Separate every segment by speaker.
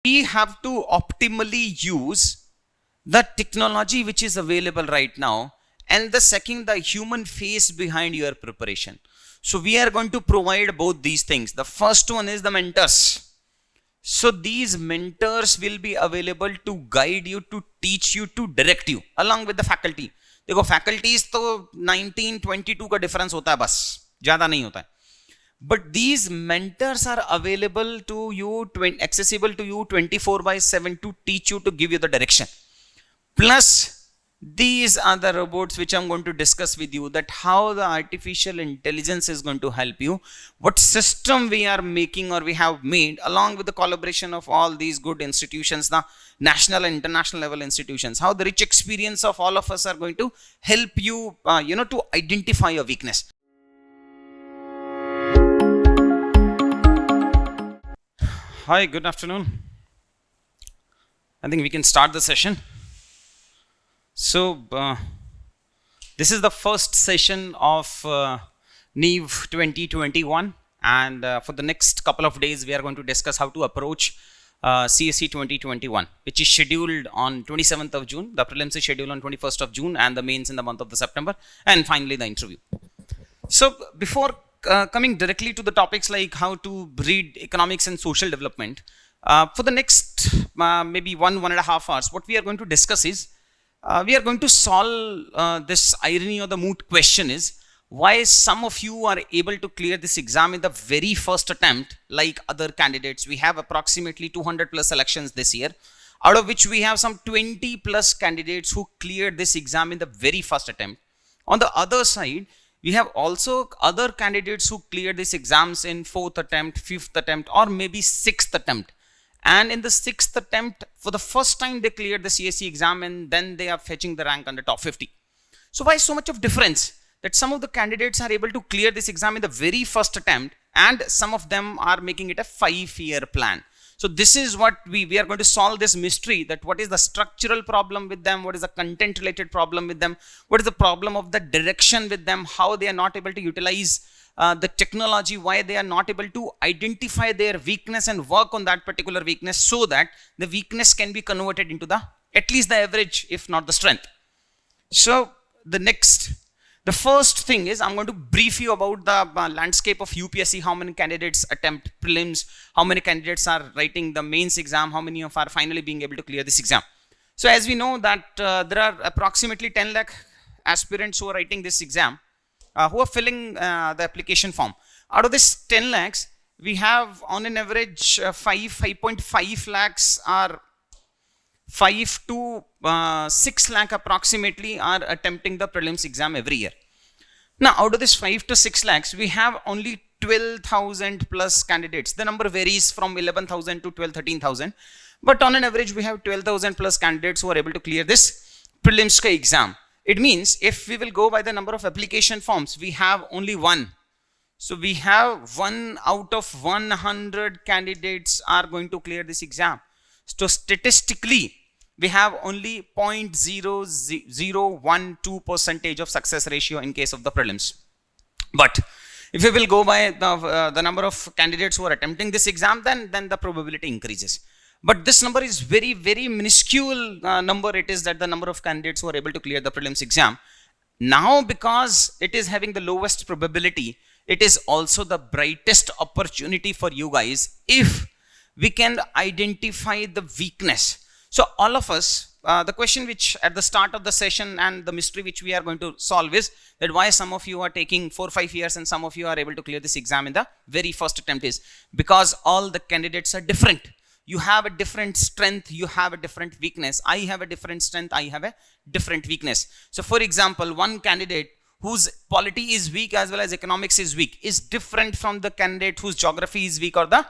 Speaker 1: we have to optimally use the technology which is available right now, and the second, the human face behind your preparation. So we are going to provide both these things. The first one is the mentors. So these mentors will be available to guide you, to teach you, to direct you along with the faculty. देखो faculties तो 1922 का difference होता है, बस ज्यादा नहीं होता है. But these mentors are available to you, accessible to you 24/7 to teach you, to give you the direction. Plus, these are the robots which I'm going to discuss with you, that how the artificial intelligence is going to help you, what system we are making or we have made along with the collaboration of all these good institutions, the national and international level institutions, how the rich experience of all of us are going to help you, to identify your weakness. Hi, good afternoon. I think we can start the session. So, this is the first session of NEEV 2021, and for the next couple of days we are going to discuss how to approach CSE 2021, which is scheduled on 27th of June, the prelims is scheduled on 21st of June, and the mains in the month of the September, and finally the interview. So, before coming directly to the topics like how to read economics and social development, for the next maybe 1.5 hours, what we are going to discuss is, we are going to solve this irony or the moot question is, why some of you are able to clear this exam in the very first attempt like other candidates. We have approximately 200 plus selections this year, out of which we have some 20 plus candidates who cleared this exam in the very first attempt. On the other side, we have also other candidates who cleared these exams in 4th attempt, 5th attempt, or maybe 6th attempt. And in the 6th attempt, for the first time they cleared the CSE exam, and then they are fetching the rank under top 50. So why so much of difference? That some of the candidates are able to clear this exam in the very first attempt, and some of them are making it a 5-year plan. So this is what we are going to solve this mystery, that what is the structural problem with them, what is the content related problem with them, what is the problem of the direction with them, how they are not able to utilize the technology, why they are not able to identify their weakness and work on that particular weakness, so that the weakness can be converted into the at least the average, if not the strength. So the first thing is, I'm going to brief you about the landscape of UPSC, how many candidates attempt prelims, how many candidates are writing the mains exam, how many of are finally being able to clear this exam. So as we know that there are approximately 10 lakh aspirants who are writing this exam, who are filling the application form. Out of this 10 lakhs, we have on an average 5.5 lakhs are 5 to 6 lakh approximately are attempting the prelims exam every year. Now, out of this 5 to 6 lakhs, we have only 12,000 plus candidates. The number varies from 11,000 to 12,000-13,000. But on an average, we have 12,000 plus candidates who are able to clear this prelims exam. It means if we will go by the number of application forms, we have only one. So we have 1 out of 100 candidates are going to clear this exam. So statistically, we have only 0.0012% of success ratio in case of the prelims. But if we will go by the number of candidates who are attempting this exam, then the probability increases. But this number is very, very minuscule number. It is that the number of candidates who are able to clear the prelims exam. Now, because it is having the lowest probability, it is also the brightest opportunity for you guys if we can identify the weakness. So all of us, the question which at the start of the session and the mystery which we are going to solve is that why some of you are taking 4-5 years and some of you are able to clear this exam in the very first attempt is because all the candidates are different. You have a different strength, you have a different weakness. I have a different strength, I have a different weakness. So for example, one candidate whose polity is weak as well as economics is weak is different from the candidate whose geography is weak or the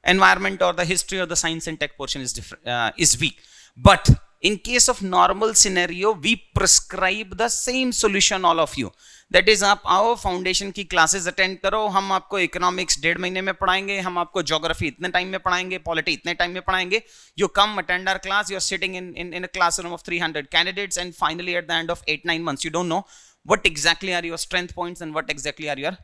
Speaker 1: environment or the history or the science and tech portion is weak. But in case of normal scenario, we prescribe the same solution all of you. That is, आप आओ foundation की classes attend करो, हम आपको economics 1.5 महीने में पढ़ाएंगे, हम आपको ज्योग्राफी इतने टाइम में पढ़ाएंगे, पॉलिटी इतने टाइम में पढ़ाएंगे. You come attend our class, you're sitting in a classroom of 300 candidates, and finally at the end of 8-9 months, you don't know what exactly are your strength points and what exactly are your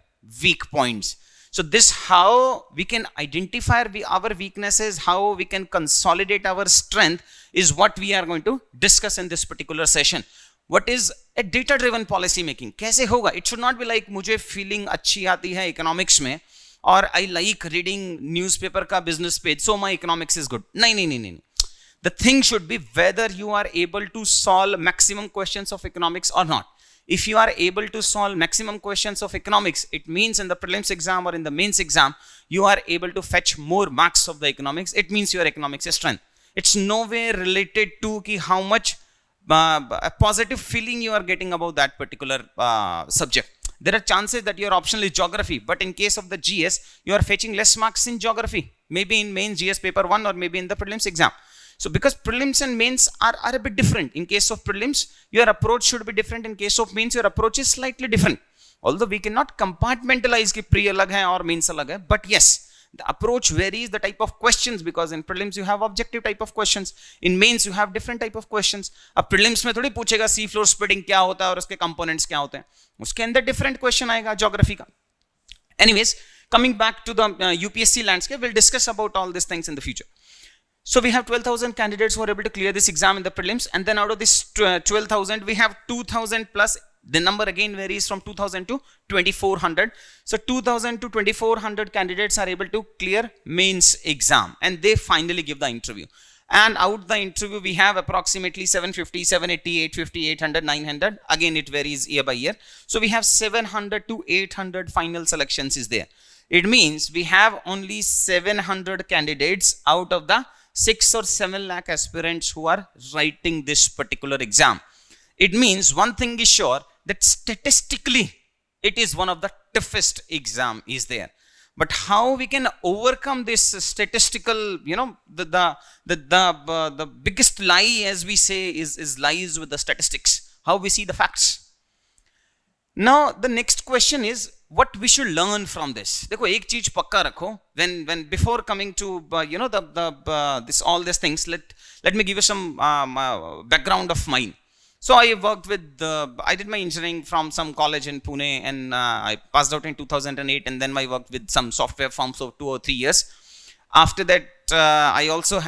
Speaker 1: weak points. So this how we can identify our weaknesses, how we can consolidate our strength is what we are going to discuss in this particular session. What is a data driven policy making? कैसे होगा? It should not be like मुझे feeling अच्छी आती है economics में और I like reading newspaper का business page so my economics is good. नहीं. The thing should be whether you are able to solve maximum questions of economics or not. If you are able to solve maximum questions of economics, it means in the prelims exam or in the mains exam, you are able to fetch more marks of the economics. It means your economics is strength. It's no way related to ki how much a positive feeling you are getting about that particular subject. There are chances that your optional is geography, but in case of the GS, you are fetching less marks in geography, maybe in mains GS paper 1 or maybe in the prelims exam. So because prelims and mains are a bit different. In case of prelims, your approach should be different. In case of mains, your approach is slightly different. Although we cannot compartmentalize ki pre alag hai or mains alag hai, but yes, the approach varies, the type of questions, because in prelims you have objective type of questions, in mains you have different type of questions. अब prelims में थोड़ी पूछेगा sea floor spreading क्या होता है और उसके components क्या होते हैं, उसके अंदर different question आएगा geography का. Anyways, coming back to the UPSC landscape, we'll discuss about all these things in the future. So we have 12,000 candidates who are able to clear this exam in the prelims, and then out of this 12,000 we have 2,000 plus. The number again varies from 2,000 to 2,400. So 2,000 to 2,400 candidates are able to clear mains exam, and they finally give the interview. And out the interview we have approximately 750, 780, 850, 800, 900. Again it varies year by year. So we have 700 to 800 final selections is there. It means we have only 700 candidates out of the 6 or 7 lakh aspirants who are writing this particular exam. It means one thing is sure, that statistically it is one of the toughest exam is there. But how we can overcome this statistical, the biggest lie, as we say, is lies with the statistics. How we see the facts. Now the next question is what we should learn from this. देखो एक चीज पक्का रखो, when before coming to this all these things, let me give you some background of mine. So I worked with I did my engineering from some college in Pune, and I passed out in 2008, and then I worked with some software firms for 2 or 3 years. After that, I also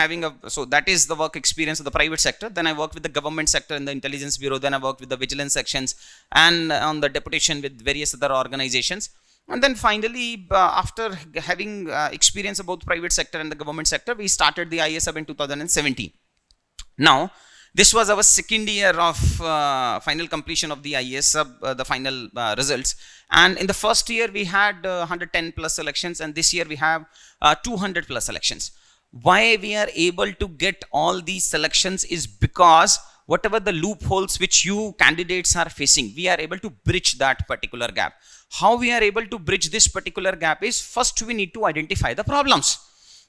Speaker 1: so that is the work experience of the private sector. Then I worked with the government sector in the intelligence bureau. Then I worked with the vigilance sections and on the deputation with various other organizations. And then finally, after having experience of both private sector and the government sector, we started the IAS Hub in 2017. Now, this was our second year of final completion of the IAS Hub, the final results. And in the first year, we had 110 plus selections, and this year we have 200 plus selections. Why we are able to get all these selections is because whatever the loopholes which you candidates are facing, we are able to bridge that particular gap. How we are able to bridge this particular gap is, first we need to identify the problems.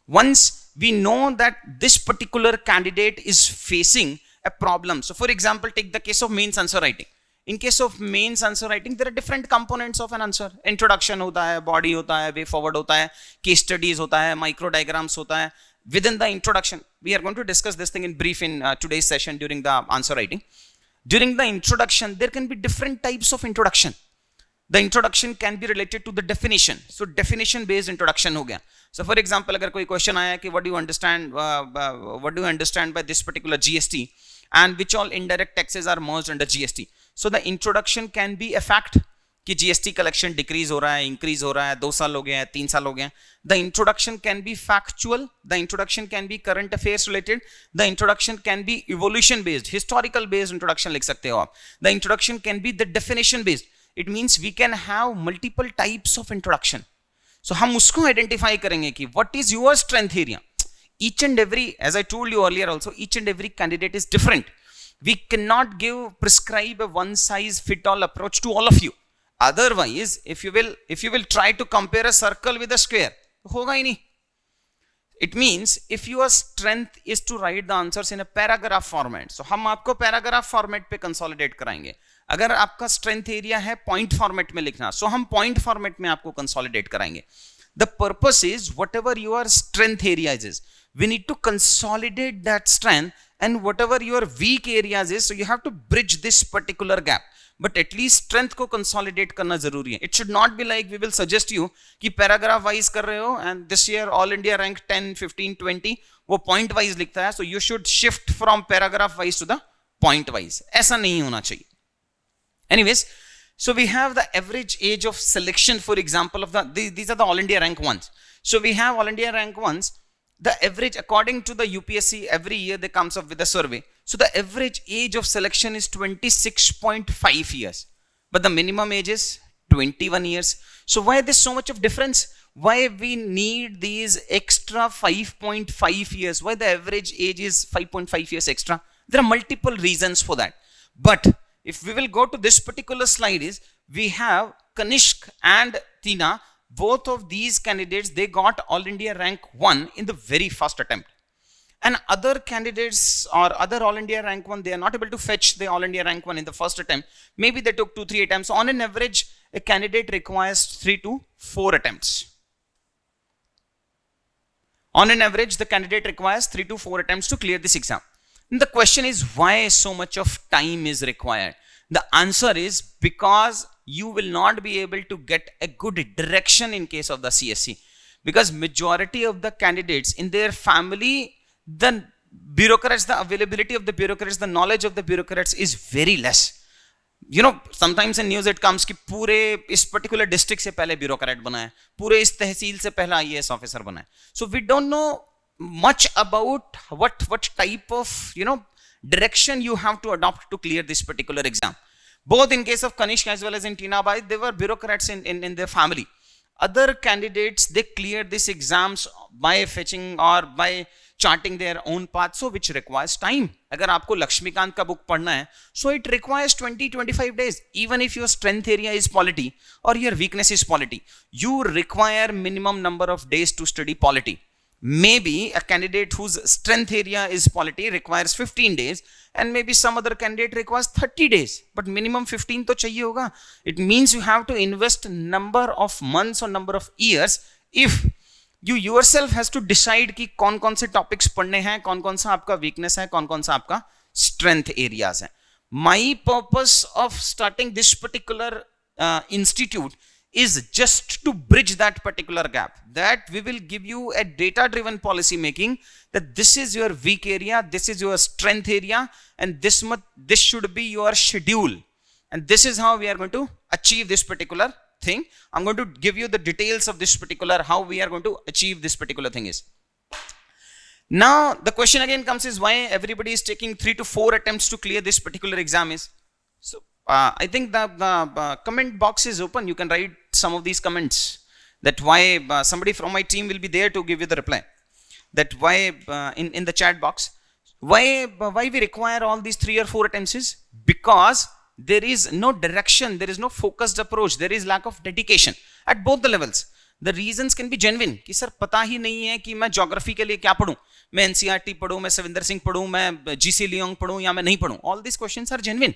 Speaker 1: Once we know that this particular candidate is facing a problem. So for example, take the case of mains answer writing. In case of mains answer writing, there are different components of an answer. Introduction hota hai, body hota hai, way forward hota hai, case studies hota hai, micro diagrams hota hai. Within the introduction, we are going to discuss this thing in brief in today's session during the answer writing. During the introduction, there can be different types of introduction. The introduction can be related to the definition. So definition based introduction ho gaya. So for example, agar koi question aaya ki what do you understand by this particular GST, and which all indirect taxes are merged under GST. So the introduction can be a fact कि GST collection decrease हो रहा है, increase हो रहा है, 2 साल हो गए हैं, 3 साल हो गए हैं. The introduction can be factual, the introduction can be current affairs related, the introduction can be evolution based, historical based introduction लिख सकते हो आप. The introduction can be the definition based. It means we can have multiple types of introduction. So हम उसको identify करेंगे कि what is your strength area. Each and every, as I told you earlier also, each and every candidate is different. We cannot prescribe a one size fit all approach to all of you. Otherwise, if you will try to compare a circle with a square, hoga hi nahi. It means if your strength is to write the answers in a paragraph format, so हम आपको paragraph format पे consolidate कराएंगे. अगर आपका strength area है point format में लिखना, so हम point format में आपको consolidate कराएंगे. The purpose is whatever your strength areas is, we need to consolidate that strength, and whatever your weak areas is, so you have to bridge this particular gap. But at least strength को consolidate करना जरूरी है. It should not be like we will suggest you कि paragraph wise कर रहे हो and this year all India rank 10, 15, 20 वो point wise लिखता है, so you should shift from paragraph wise to the point wise. ऐसा नहीं होना चाहिए. Anyways, so we have the average age of selection, for example, of these are the all India rank ones. So we have all India rank ones. The average, according to the UPSC, every year they comes up with a survey. So the average age of selection is 26.5 years, but the minimum age is 21 years. So why there's so much of difference? Why we need these extra 5.5 years? Why the average age is 5.5 years extra? There are multiple reasons for that. But if we will go to this particular slide, is we have Kanishk and Tina. Both of these candidates, they got all India rank 1 in the very first attempt. And other candidates or other all India rank 1, they are not able to fetch the all India rank 1 in the first attempt. Maybe they took 2-3 attempts. On an average, a candidate requires 3 to 4 attempts. On an average, the candidate requires 3 to 4 attempts to clear this exam. And the question is, why so much of time is required? The answer is because you will not be able to get a good direction in case of the CSC. Because majority of the candidates in their family, the bureaucrats, the availability of the bureaucrats, the knowledge of the bureaucrats is very less. You know, sometimes in news it comes कि पूरे इस particular district से पहले bureaucrat बना है, पूरे इस तहसील से पहला IAS officer बना है. So we don't know much about what type of, you know, direction you have to adopt to clear this particular exam. Both in case of Kanishk as well as in Tina Bai, they were bureaucrats in their family. Other candidates, they cleared these exams by fetching or by charting their own path, so which requires time. अगर आपको लक्ष्मीकांत का book पढ़ना है, so it requires 20-25 days. Even if your strength area is polity or your weakness is polity, you require minimum number of days to study polity. Maybe a candidate whose strength area is polity requires 15 days and maybe some other candidate requires 30 days, but minimum 15 तो चाहिए होगा. It means you have to invest number of months or number of years if you yourself has to decide कि कौन कौन से topics पढ़ने हैं, कौन कौन सा आपका weakness है, कौन कौन सा आपका strength areas है. My purpose of starting this particular institute is just to bridge that particular gap, that we will give you a data driven policy making, that this is your weak area, this is your strength area, and this should be your schedule, and this is how we are going to achieve this particular thing. I'm going to give you the details of this particular, how we are going to achieve this particular thing is. Now the question again comes is why everybody is taking 3 to 4 attempts to clear this particular exam is. So I think the comment box is open. You can write some of these comments, that why somebody from my team will be there to give you the reply, that why in the chat box, why we require all these 3 or 4 attempts is because there is no direction, there is no focused approach, there is lack of dedication at both the levels. The reasons can be genuine कि sir पता ही नहीं है कि मैं geography के लिए क्या पढूं, मैं NCERT पढूं, मैं सविंदर सिंह पढूं, मैं GC लियोंग पढूं या मैं नहीं पढूं. All these questions are genuine,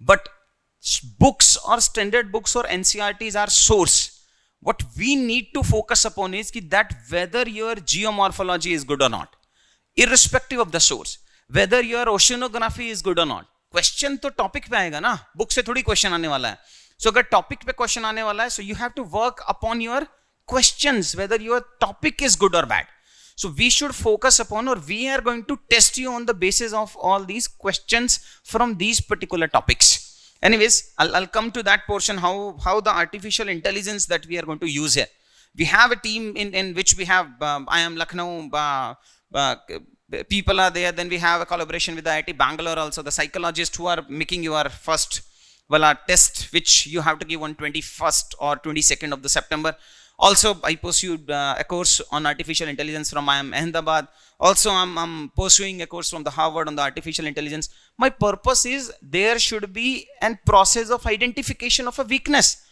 Speaker 1: but books or standard books or NCERTs are source. What we need to focus upon is that whether your geomorphology is good or not, irrespective of the source, whether your oceanography is good or not. Question तो topic पे आएगा ना, book से थोड़ी question आने वाला है. So अगर topic पे question आने वाला है, so you have to work upon your questions, whether your topic is good or bad. So we should focus upon, or we are going to test you on the basis of all these questions from these particular topics. Anyways, I'll come to that portion, how the artificial intelligence that we are going to use here. We have a team in which we have IIM Lucknow, people are there. Then we have a collaboration with the IIT Bangalore also, the psychologists who are making your first test, which you have to give on 21st or 22nd of the September. Also, I pursued a course on artificial intelligence from IIM Ahmedabad. Also, I'm pursuing a course from the Harvard on the artificial intelligence. My purpose is there should be a process of identification of a weakness.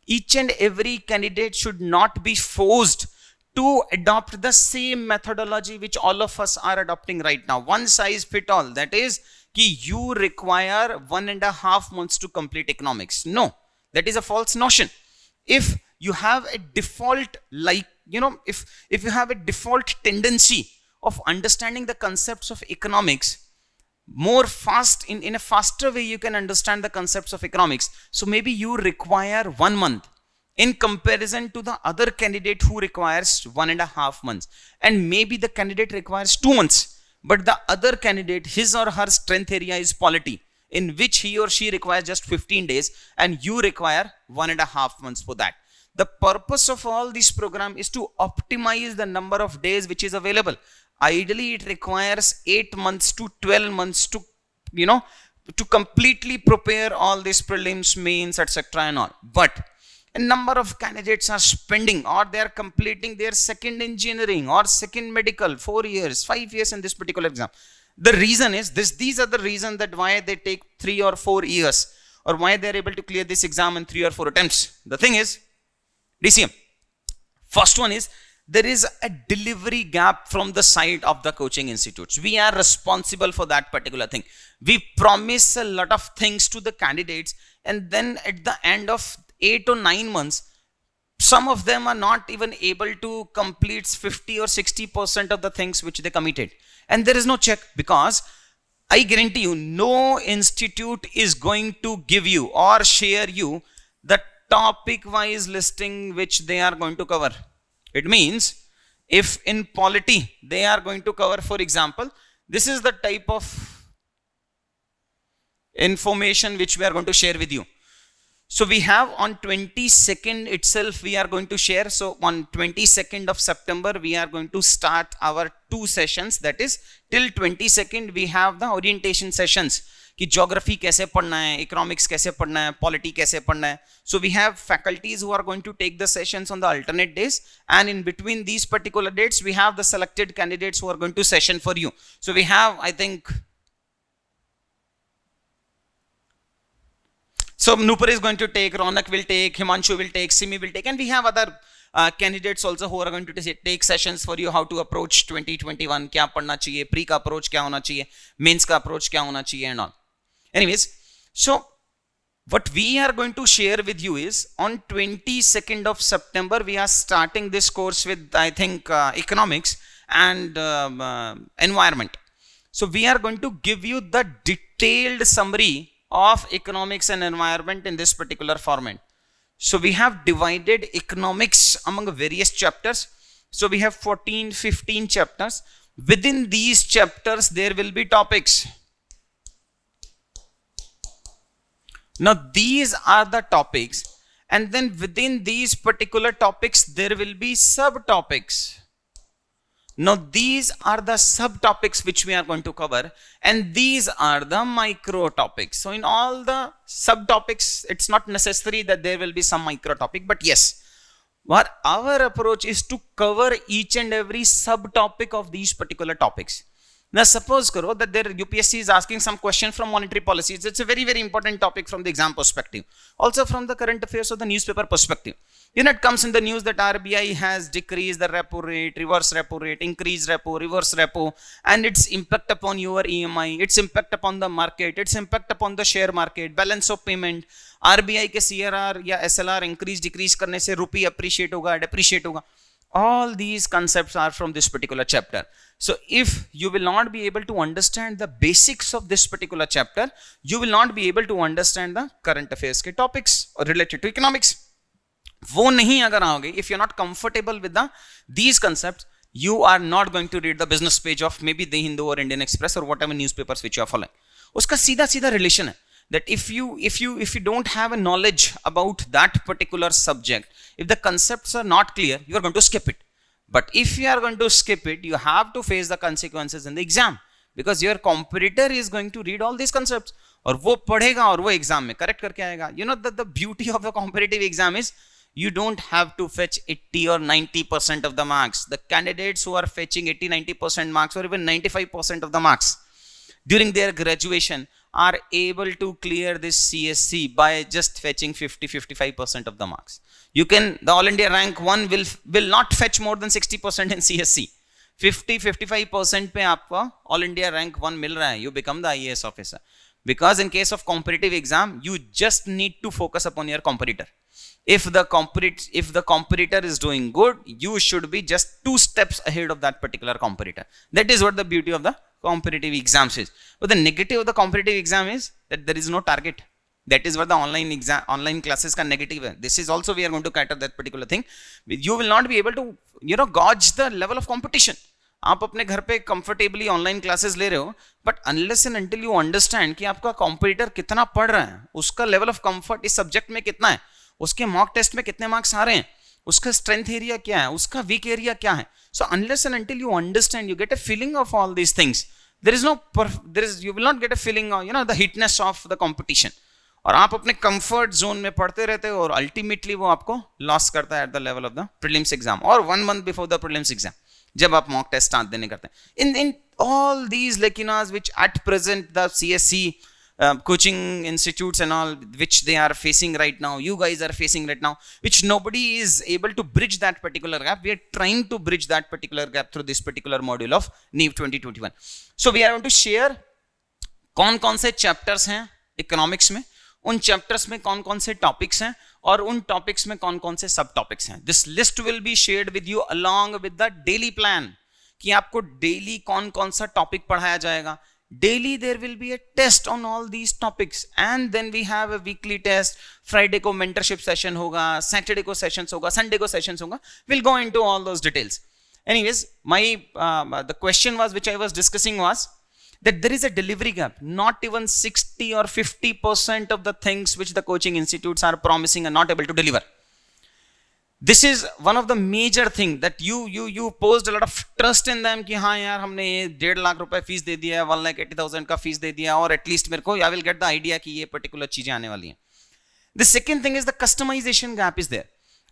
Speaker 1: Each and every candidate should not be forced to adopt the same methodology which all of us are adopting right now. One size fit all. That is, you require 1.5 months to complete economics. No, that is a false notion. If you have a default, like, if you have a default tendency of understanding the concepts of economics, more fast, in a faster way you can understand the concepts of economics. So maybe you require 1 month in comparison to the other candidate who requires 1.5 months, and maybe the candidate requires 2 months, but the other candidate, his or her strength area is polity, in which he or she requires just 15 days and you require 1.5 months for that. The purpose of all this program is to optimize the number of days which is available. Ideally it requires 8 months to 12 months to, to completely prepare all these prelims, mains, etc. and all. But a number of candidates are spending, or they are completing their second engineering or second medical, 4 years, 5 years in this particular exam. The reason is this, these are the reasons that why they take 3 or 4 years, or why they are able to clear this exam in 3 or 4 attempts. The thing is, DCM, first one is, there is a delivery gap from the side of the coaching institutes. We are responsible for that particular thing. We promise a lot of things to the candidates, and then at the end of 8 or 9 months, some of them are not even able to complete 50 or 60% of the things which they committed. And there is no check, because I guarantee you, no institute is going to give you or share you the topic wise listing which they are going to cover. It means if in polity they are going to cover, for example, this is the type of information which we are going to share with you. So we have on 22nd itself we are going to share. So on 22nd of September we are going to start our 2 sessions. That is, till 22nd we have the orientation sessions कि geography कैसे पढ़ना है, economics कैसे पढ़ना है, polity कैसे पढ़ना है. So we have faculties who are going to take the sessions on the alternate days, and in between these particular dates we have the selected candidates who are going to session for you. So we have, I think, so Nupur is going to take, Ronak will take, Himanshu will take, Simi will take, and we have other candidates also who are going to take sessions for you, how to approach 2021, क्या पढ़ना चाहिए, pre का approach क्या होना चाहिए, mains का approach क्या होना चाहिए and all. Anyways, so what we are going to share with you is on 22nd of September we are starting this course with, I think, economics and environment. So we are going to give you the detailed summary of economics and environment in this particular format. So we have divided economics among various chapters. So we have 14-15 chapters. Within these chapters there will be topics. Now these are the topics, and then within these particular topics there will be subtopics. Now these are the subtopics which we are going to cover, and these are the micro topics. So in all the subtopics, it's not necessary that there will be some micro topic, but yes, what our approach is to cover each and every subtopic of these particular topics. Now suppose karo that their UPSC is asking some question from monetary policies. It's a very, very important topic from the exam perspective. Also from the current affairs or the newspaper perspective. It comes in the news that RBI has decreased the repo rate, reverse repo rate, increased repo, reverse repo, and its impact upon your EMI, its impact upon the market, its impact upon the share market, balance of payment, RBI के CRR या SLR increase decrease करने से rupee appreciate होगा, depreciate होगा. All these concepts are from this particular chapter. So if you will not be able to understand the basics of this particular chapter, you will not be able to understand the current affairs के topics related to economics. वो नहीं अगर आओगे, if you're not comfortable with these concepts, you are not going to read the business page of maybe The Hindu or Indian Express or whatever newspapers which you are following. उसका सीधा सीधा relation है that if you don't have a knowledge about that particular subject, if the concepts are not clear, you are going to skip it. But if you are going to skip it, you have to face the consequences in the exam, because your competitor is going to read all these concepts और वो पढ़ेगा और वो exam में correct करके आएगा. You know that the beauty of the competitive exam is you don't have to fetch 80 or 90% of the marks. The candidates who are fetching 80-90% marks or even 95% of the marks during their graduation are able to clear this CSC by just fetching 50-55% of the marks. You can, the All India rank 1 will not fetch more than 60% in CSC. 50-55% पे आपको All India rank 1 मिल रहा है, you become the IAS officer. Because in case of competitive exam, you just need to focus upon your competitor. If the competitor is doing good, you should be just 2 steps ahead of that particular competitor. That is what the beauty of the competitive exams is. But the negative of the competitive exam is that there is no target. That is what the online classes का negative है. This is also we are going to cater that particular thing. You will not be able to gauge the level of competition. आप अपने घर पे comfortably online classes ले रहे हो, but unless and until you understand कि आपका competitor कितना पढ़ रहा है, उसका लेवल ऑफ कंफर्ट इस सब्जेक्ट में कितना है, उसके मॉक टेस्ट में कितने मार्क्स आ रहे हैं, उसका स्ट्रेंथ एरिया क्या है, उसका वीक एरिया क्या है. So unless and until you understand, you get a feeling of all these things, you will not get a feeling of the hitness of the competition. और आप अपने कंफर्ट जोन में पढ़ते रहते हो और अल्टीमेटली वो आपको लॉस करता है at the level of the prelims exam और 1 month before the prelims exam, जब आप मॉक टेस्ट स्टार्ट देने करते हैं. In all these lacunas which at present the CSC coaching institutes and all which they are facing right now, you guys are facing right now, which nobody is able to bridge that particular gap. We are trying to bridge that particular gap through this particular module of NEEV 2021. So we are going to share कौन से chapters हैं economics में, उन chapters में कौन से topics हैं और उन टॉपिक्स में कौन से सब टॉपिक्स हैं. This list will be shared with you along with the daily plan कि आपको डेली कौन सा टॉपिक पढ़ाया जाएगा. Daily there will be a test on all these topics and then we have a weekly test. Friday को mentorship session होगा, Saturday को sessions होगा, Sunday को sessions होगा. We'll go into all those details. Anyways, my the question was which I was discussing was that there is a delivery gap. Not even 60 or 50% of the things which the coaching institutes are promising are not able to deliver. This is one of the major thing that you posed a lot of trust in them कि हाँ यार हमने ये 1.5 लाख रुपए fees दे दिया है, 1,80,000 का fees दे दिया और एटलीस्ट मेरे को I will get the idea कि ये पर्टिकुलर चीजें आने वाली हैं. The second thing is the customization gap is there.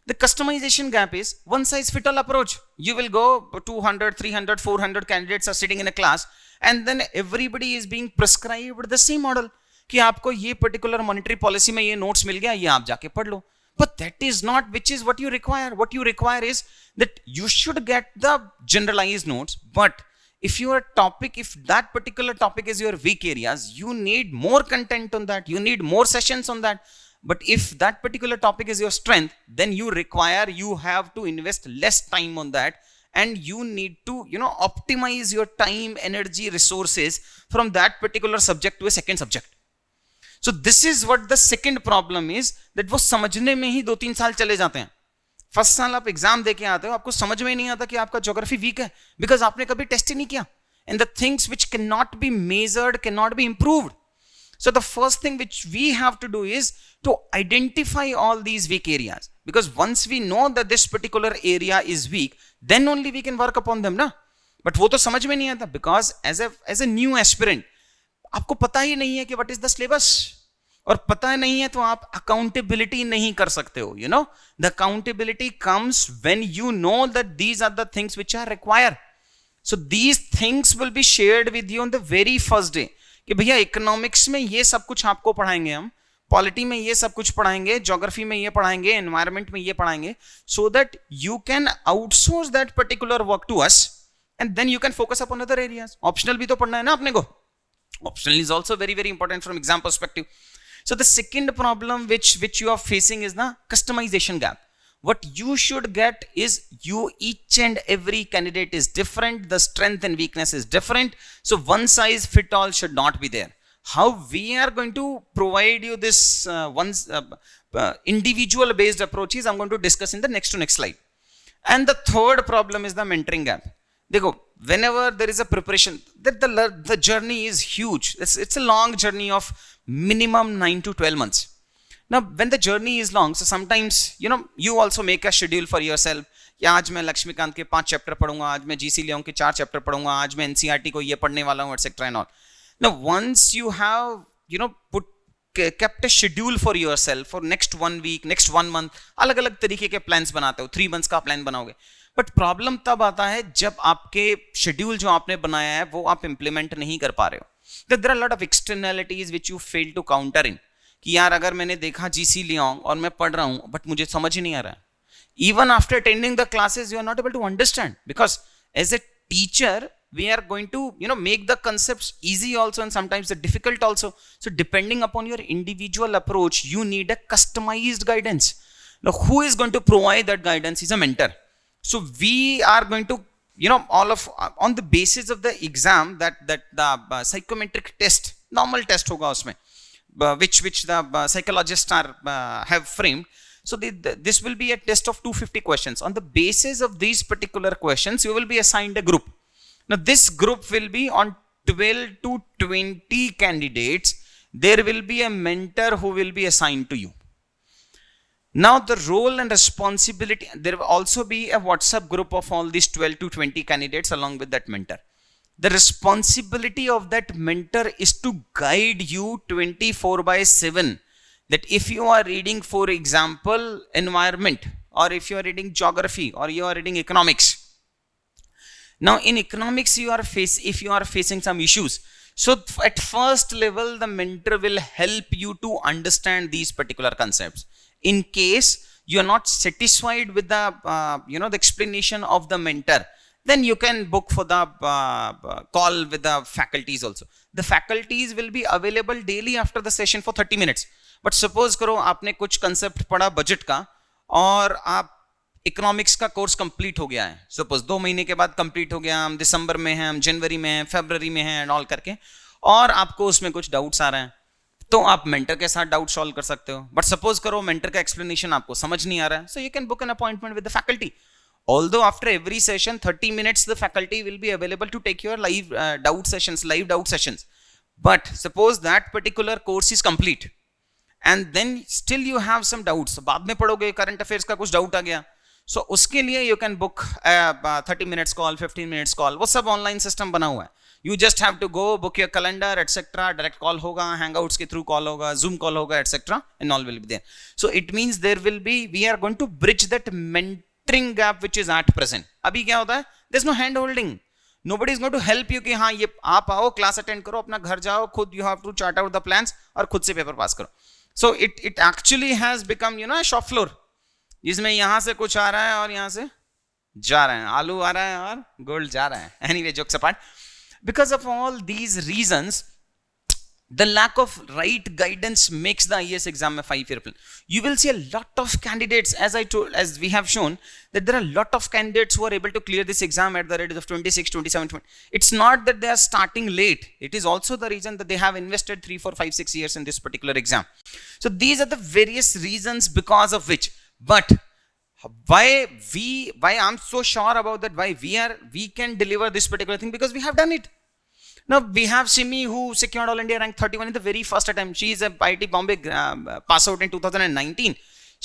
Speaker 1: The customization gap is one size fit all approach. You will go 200, 300, 400 candidates are sitting in a class and then everybody is being prescribed the same model कि आपको ये particular monetary policy में ये notes मिल गया, ये आप जाके पढ़ लो. But that is not which is what you require. What you require is that you should get the generalized notes, but if that particular topic is your weak areas, you need more content on that, you need more sessions on that. But if that particular topic is your strength, then you have to invest less time on that and you need to optimize your time, energy, resources from that particular subject to a second subject. So this is what the second problem is, that वो समझने में ही 2-3 साल चले जाते हैं. First साल आप exam दे के आते हो, आपको समझ में नहीं आता कि आपका ज्योग्राफी वीक है बिकॉज आपने कभी टेस्ट ही नहीं किया. And the things which can not be measured can not be improved. So the first thing which we have to do is to identify all these weak areas, because once we know that this particular area is weak, then only we can work upon them, ना. But वो तो समझ में नहीं आता because as a new aspirant आपको पता ही नहीं है कि what is the syllabus, और पता नहीं है तो आप अकाउंटेबिलिटी नहीं कर सकते हो. The accountability comes when you know that these are the things which are required. So these things will be shared with you on the very first day कि भैया इकोनॉमिक्स में ये सब कुछ आपको पढ़ाएंगे, हम पॉलिटी में ये सब कुछ पढ़ाएंगे, ज्योग्राफी में ये पढ़ाएंगे, एनवायरमेंट में ये पढ़ाएंगे, so that you can outsource that particular work to us and then you can focus upon other areas. Optional भी तो पढ़ना है ना अपने को. Optional is also very very important from exam perspective. So the second problem which you are facing is the customization gap. What you should get is each and every candidate is different, the strength and weakness is different, so one size fit all should not be there. How we are going to provide you this individual based approaches I'm going to discuss in the next to next slide. And the third problem is the mentoring gap. देखो, whenever there is a preparation, the journey is huge. It's a long journey of minimum 9 to 12 months. Now when the journey is long, so sometimes you also make a schedule for yourself. या आज मैं लक्ष्मीकांत के 5 chapter पढ़ूंगा, आज मैं GC Leong के 4 chapter पढ़ूंगा, आज मैं NCERT को ये पढ़ने वाला हूँ, etc. and all. Now once you have kept a schedule for yourself for next 1 week, next 1 month, अलग अलग तरीके के प्लान्स बनाते हो, 3 months का प्लान बनाओगे. बट प्रॉब्लम तब आता है जब आपके शेड्यूल जो आपने बनाया है वो आप इंप्लीमेंट नहीं कर पा रहे हो. There are lot of externalities which you fail to counter in कि यार अगर मैंने देखा GC लियोंग और मैं पढ़ रहा हूं बट मुझे समझ ही नहीं आ रहा है. Even after attending the classes you are not able to understand because as a teacher we are going to make the concepts easy also and sometimes the difficult also. So depending upon your individual approach, you need a customized guidance. Now who is going to provide that guidance is a mentor. So we are going to all of on the basis of the exam that the psychometric test, normal test hoga usme, which the psychologists are have framed. So this will be a test of 250 questions. On the basis of these particular questions, you will be assigned a group. Now this group will be on 12 to 20 candidates. There will be a mentor who will be assigned to you. Now the role and responsibility, there will also be a WhatsApp group of all these 12 to 20 candidates along with that mentor. The responsibility of that mentor is to guide you 24/7. That if you are reading, for example, environment, or if you are reading geography, or you are reading economics. Now in economics if you are facing some issues, so at first level the mentor will help you to understand these particular concepts. In case you are not satisfied with the the explanation of the mentor, then you can book for the call with the faculties also. The faculties will be available daily after the session for 30 minutes. But suppose करो आपने कुछ concept पढ़ा budget का, और आप economics का course complete हो गया है, सपोज 2 महीने के बाद कंप्लीट हो गया, हम दिसंबर में हैं, हम जनवरी में हैं, फरवरी में हैं एंड ऑल करके, और आपको उसमें कुछ डाउट्स आ रहे हैं, तो आप मेंटर के साथ डाउट सॉल्व कर सकते हो. बट सपोज करो मेंटर का एक्सप्लेनेशन आपको समझ नहीं आ रहा है, so you can book an appointment with the faculty. Although after every session 30 minutes the faculty will be available to take your live doubt sessions. But suppose that particular course is complete and then still you have some doubts, बाद में पढ़ोगे, current affairs का कुछ doubt आ गया, so उसके लिए you can book 30 minutes call, 15 minutes call, वो सब ऑनलाइन सिस्टम बना हुआ है. You just have to go book your calendar etcetera, direct call होगा, हैंगआउट्स के थ्रू कॉल होगा, जूम कॉल होगा etcetera, and all will be there. So it means there will be, we are going to bridge that mentoring gap which is at present. अभी क्या होता है, there is no hand holding, nobody is going to help you कि हाँ ये आप आओ, class attend करो, अपना घर जाओ, खुद you have to chart out the plans और खुद से पेपर पास करो. So it actually has become shop floor, जिसमें यहां से कुछ आ रहा है और यहां से जा रहा है, आलू आ रहा है और गोल्ड जा रहा है. Anyway, jokes apart, because of all these reasons the lack of right guidance makes the IAS exam a 5-year plan. You will see a lot of candidates, as we have shown, that there are a lot of candidates who are able to clear this exam at the rate of 26, 27, 20. It's not that they are starting late. It is also the reason that they have invested 3, 4, 5, 6 years in this particular exam. So these are the various reasons because of which. But why I'm so sure about that, why we can deliver this particular thing, because we have done it. Now we have Simi, who secured All India rank 31 in the very first attempt. She is a IIT Bombay pass out in 2019.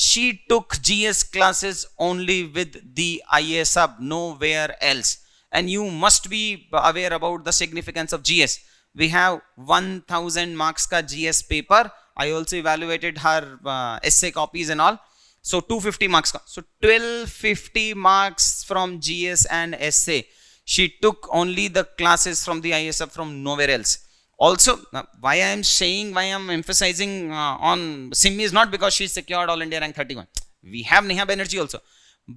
Speaker 1: She took GS classes only with the IAS sub, nowhere else. And you must be aware about the significance of GS. We have 1000 marks ka GS paper. I also evaluated her essay copies and all. So 250 marks ka. So 1250 marks from GS and essay. She took only the classes from the ISF, from nowhere else. Also, why I am emphasizing on Simi is not because she secured All India rank 31. We have Neha Banerjee also.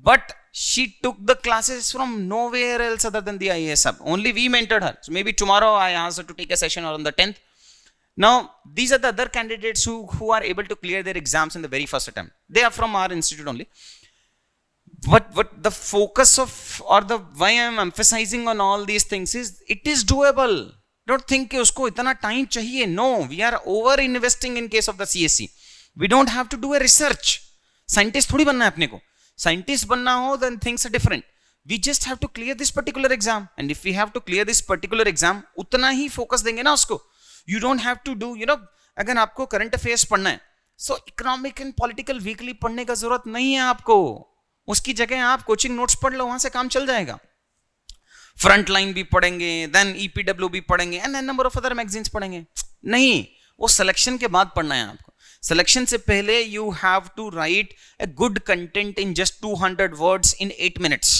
Speaker 1: But she took the classes from nowhere else other than the ISF. Only we mentored her. So maybe tomorrow I asked her to take a session on the 10th. Now, these are the other candidates who are able to clear their exams in the very first attempt. They are from our institute only. What the focus of, or the why I am emphasizing on all these things is, it is doable. Don't think कि उसको इतना time चाहिए. No, we are over investing in case of the CSC. We don't have to do a research. Scientist थोड़ी बनना है अपने को. Scientist बनना हो, then things are different. We just have to clear this particular exam. And if we have to clear this particular exam, उतना ही focus देंगे ना उसको. You don't have to do, अगर आपको current affairs पढ़ना है, so economic and political weekly पढ़ने का जरूरत नहीं है आपको. उसकी जगह आप कोचिंग नोट्स पढ़ लो, वहां से काम चल जाएगा. फ्रंट लाइन भी पढ़ेंगे, देन ईपीडब्ल्यू भी पढ़ेंगे, and number of other magazines पढ़ेंगे. नहीं, वो सिलेक्शन के बाद पढ़ना है आपको. सिलेक्शन से पहले you have to write a good content in just 200 words in 8 minutes.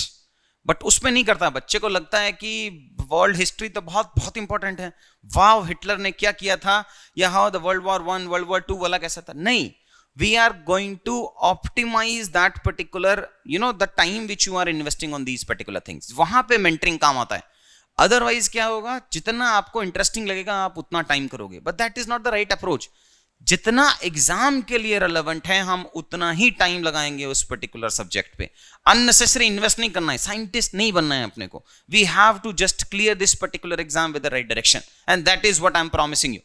Speaker 1: But उसमें नहीं करता. बच्चे को लगता है कि वर्ल्ड हिस्ट्री तो बहुत बहुत इंपॉर्टेंट है, वाह हिटलर ने क्या किया था, या how the world war 1, world war 2 वाला कैसा था. नहीं, we are going to optimize that particular, the time which you are investing on these particular things. वहां पे mentoring काम आता है. Otherwise क्या होगा, जितना आपको interesting लगेगा आप उतना time करोगे, but that is not the right approach. जितना एग्जाम के लिए रेलेवेंट है हम उतना ही टाइम लगाएंगे उस पर्टिकुलर सब्जेक्ट पे. अननेसेसरी इन्वेस्ट नहीं करना है, साइंटिस्ट नहीं बनना है अपने को. We have to just clear this particular exam with the right direction, and that is what I am promising you.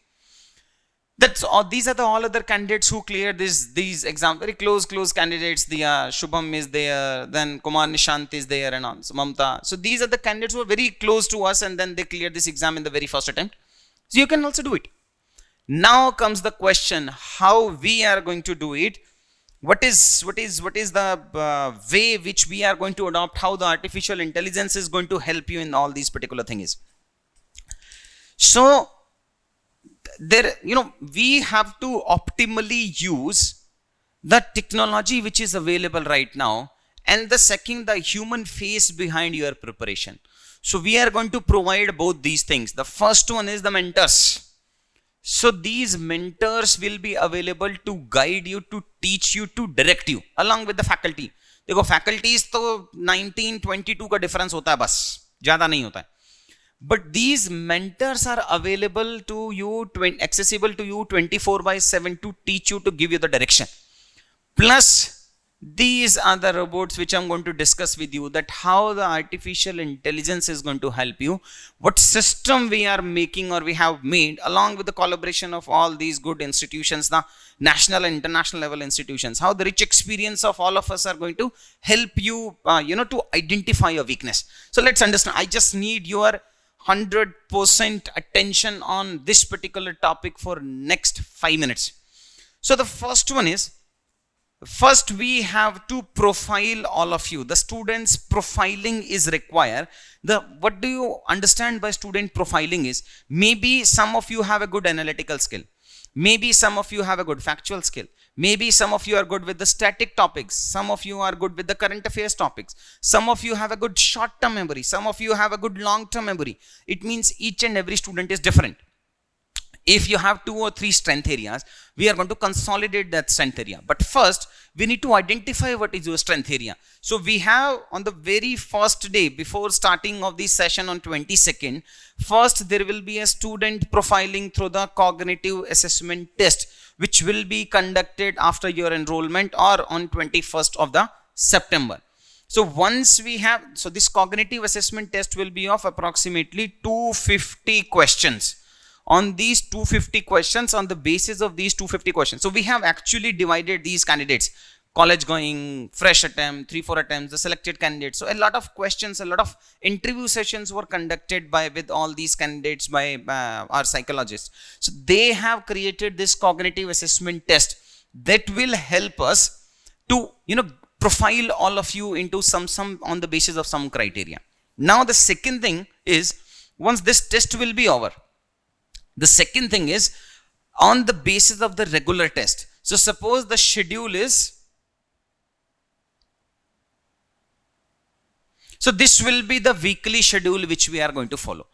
Speaker 1: That's all. These are the all other candidates who cleared these exams. Very close candidates. The Shubham is there, then Kumar Nishant is there, and on. So Mamta. So these are the candidates who are very close to us, and then they cleared this exam in the very first attempt. So you can also do it. Now comes the question: how we are going to do it? What is the way which we are going to adopt? How the artificial intelligence is going to help you in all these particular things? So there, we have to optimally use the technology which is available right now, and the second, the human face behind your preparation. So we are going to provide both these things. The first one is the mentors. So these mentors will be available to guide you, to teach you, to direct you along with the faculty. देखो faculties तो 1922 का difference होता है, बस ज़्यादा नहीं होता है. But these mentors are available to you, accessible to you 24/7 to teach you, to give you the direction. Plus, these are the robots which I'm going to discuss with you, that how the artificial intelligence is going to help you, what system we are making or we have made along with the collaboration of all these good institutions, the national and international level institutions, how the rich experience of all of us are going to help you, to identify your weakness. So let's understand. I just need your 100% attention on this particular topic for next 5 minutes. So the first one is, first we have to profile all of you. The students profiling is required. What do you understand by student profiling is, maybe some of you have a good analytical skill, maybe some of you have a good factual skill, maybe some of you are good with the static topics, some of you are good with the current affairs topics, some of you have a good short term memory, some of you have a good long term memory. It means each and every student is different. If you have 2 or 3 strength areas, we are going to consolidate that strength area. But first, we need to identify what is your strength area. So we have, on the very first day before starting of this session on 22nd, first there will be a student profiling through the cognitive assessment test, which will be conducted after your enrollment or on 21st of the September. So once we have, so this cognitive assessment test will be of approximately 250 questions. On these 250 questions, on the basis of these 250 questions, so we have actually divided these candidates, college going, fresh attempt, 3-4 attempts, the selected candidates. So a lot of questions, a lot of interview sessions were conducted with all these candidates by our psychologists. So they have created this cognitive assessment test that will help us to, profile all of you into some on the basis of some criteria. Now the second thing is, once this test will be over, the second thing is on the basis of the regular test. So suppose the schedule is, so this will be the weekly schedule which we are going to follow.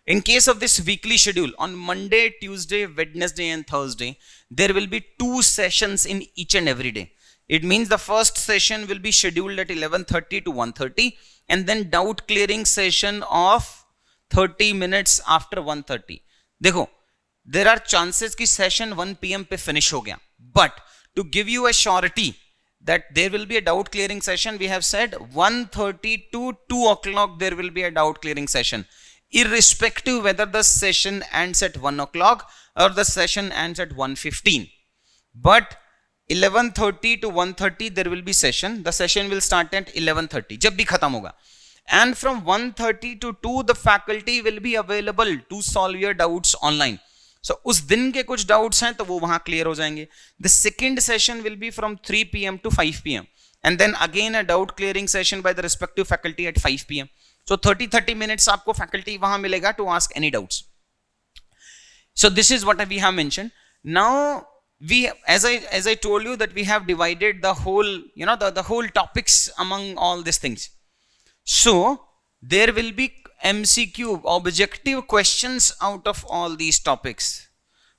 Speaker 1: In case of this weekly schedule, on Monday, Tuesday, Wednesday and Thursday, there will be 2 sessions in each and every day. It means the first session will be scheduled at 11:30 to 1:30, and then doubt clearing session of 30 minutes after 1:30. देखो, there are chances कि session 1 PM पे finish हो गया, but to give you a surety that there will be a doubt clearing session, we have said 1:30 to 2 o'clock there will be a doubt clearing session, irrespective whether the session ends at 1 o'clock or the session ends at 1:15. But 11:30 to 1:30 there will be session. The session will start at 11:30 जब भी खत्म होगा, and from 1:30 to 2 the faculty will be available to solve your doubts online. So उस दिन के कुछ doubts हैं तो वो वहां क्लियर हो जाएंगे. The second session will be from 3 PM to 5 PM, and then again a doubt clearing session by the respective faculty at 5 PM. So 30 minutes आपको faculty वहां मिलेगा to ask any doubts. So this is what we have mentioned. Now we, as I told you, that we have divided the whole, the whole topics among all these things. So there will be MCQ, objective questions out of all these topics.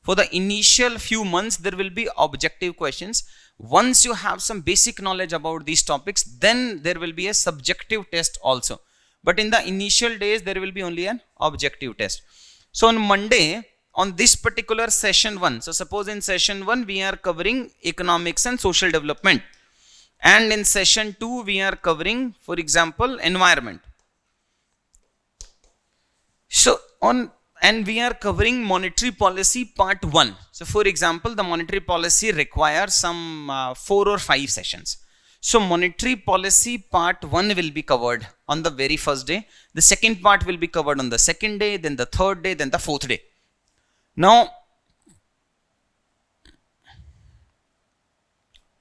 Speaker 1: For the initial few months there will be objective questions. Once you have some basic knowledge about these topics, then there will be a subjective test also. But in the initial days there will be only an objective test. So on Monday on this particular session 1, so suppose in session 1 we are covering economics and social development, and in session 2 we are covering, for example, environment. So and we are covering monetary policy part 1. So for example, the monetary policy requires some 4 or 5 sessions. So monetary policy part 1 will be covered on the very first day. The second part will be covered on the second day, then the third day, then the fourth day. Now,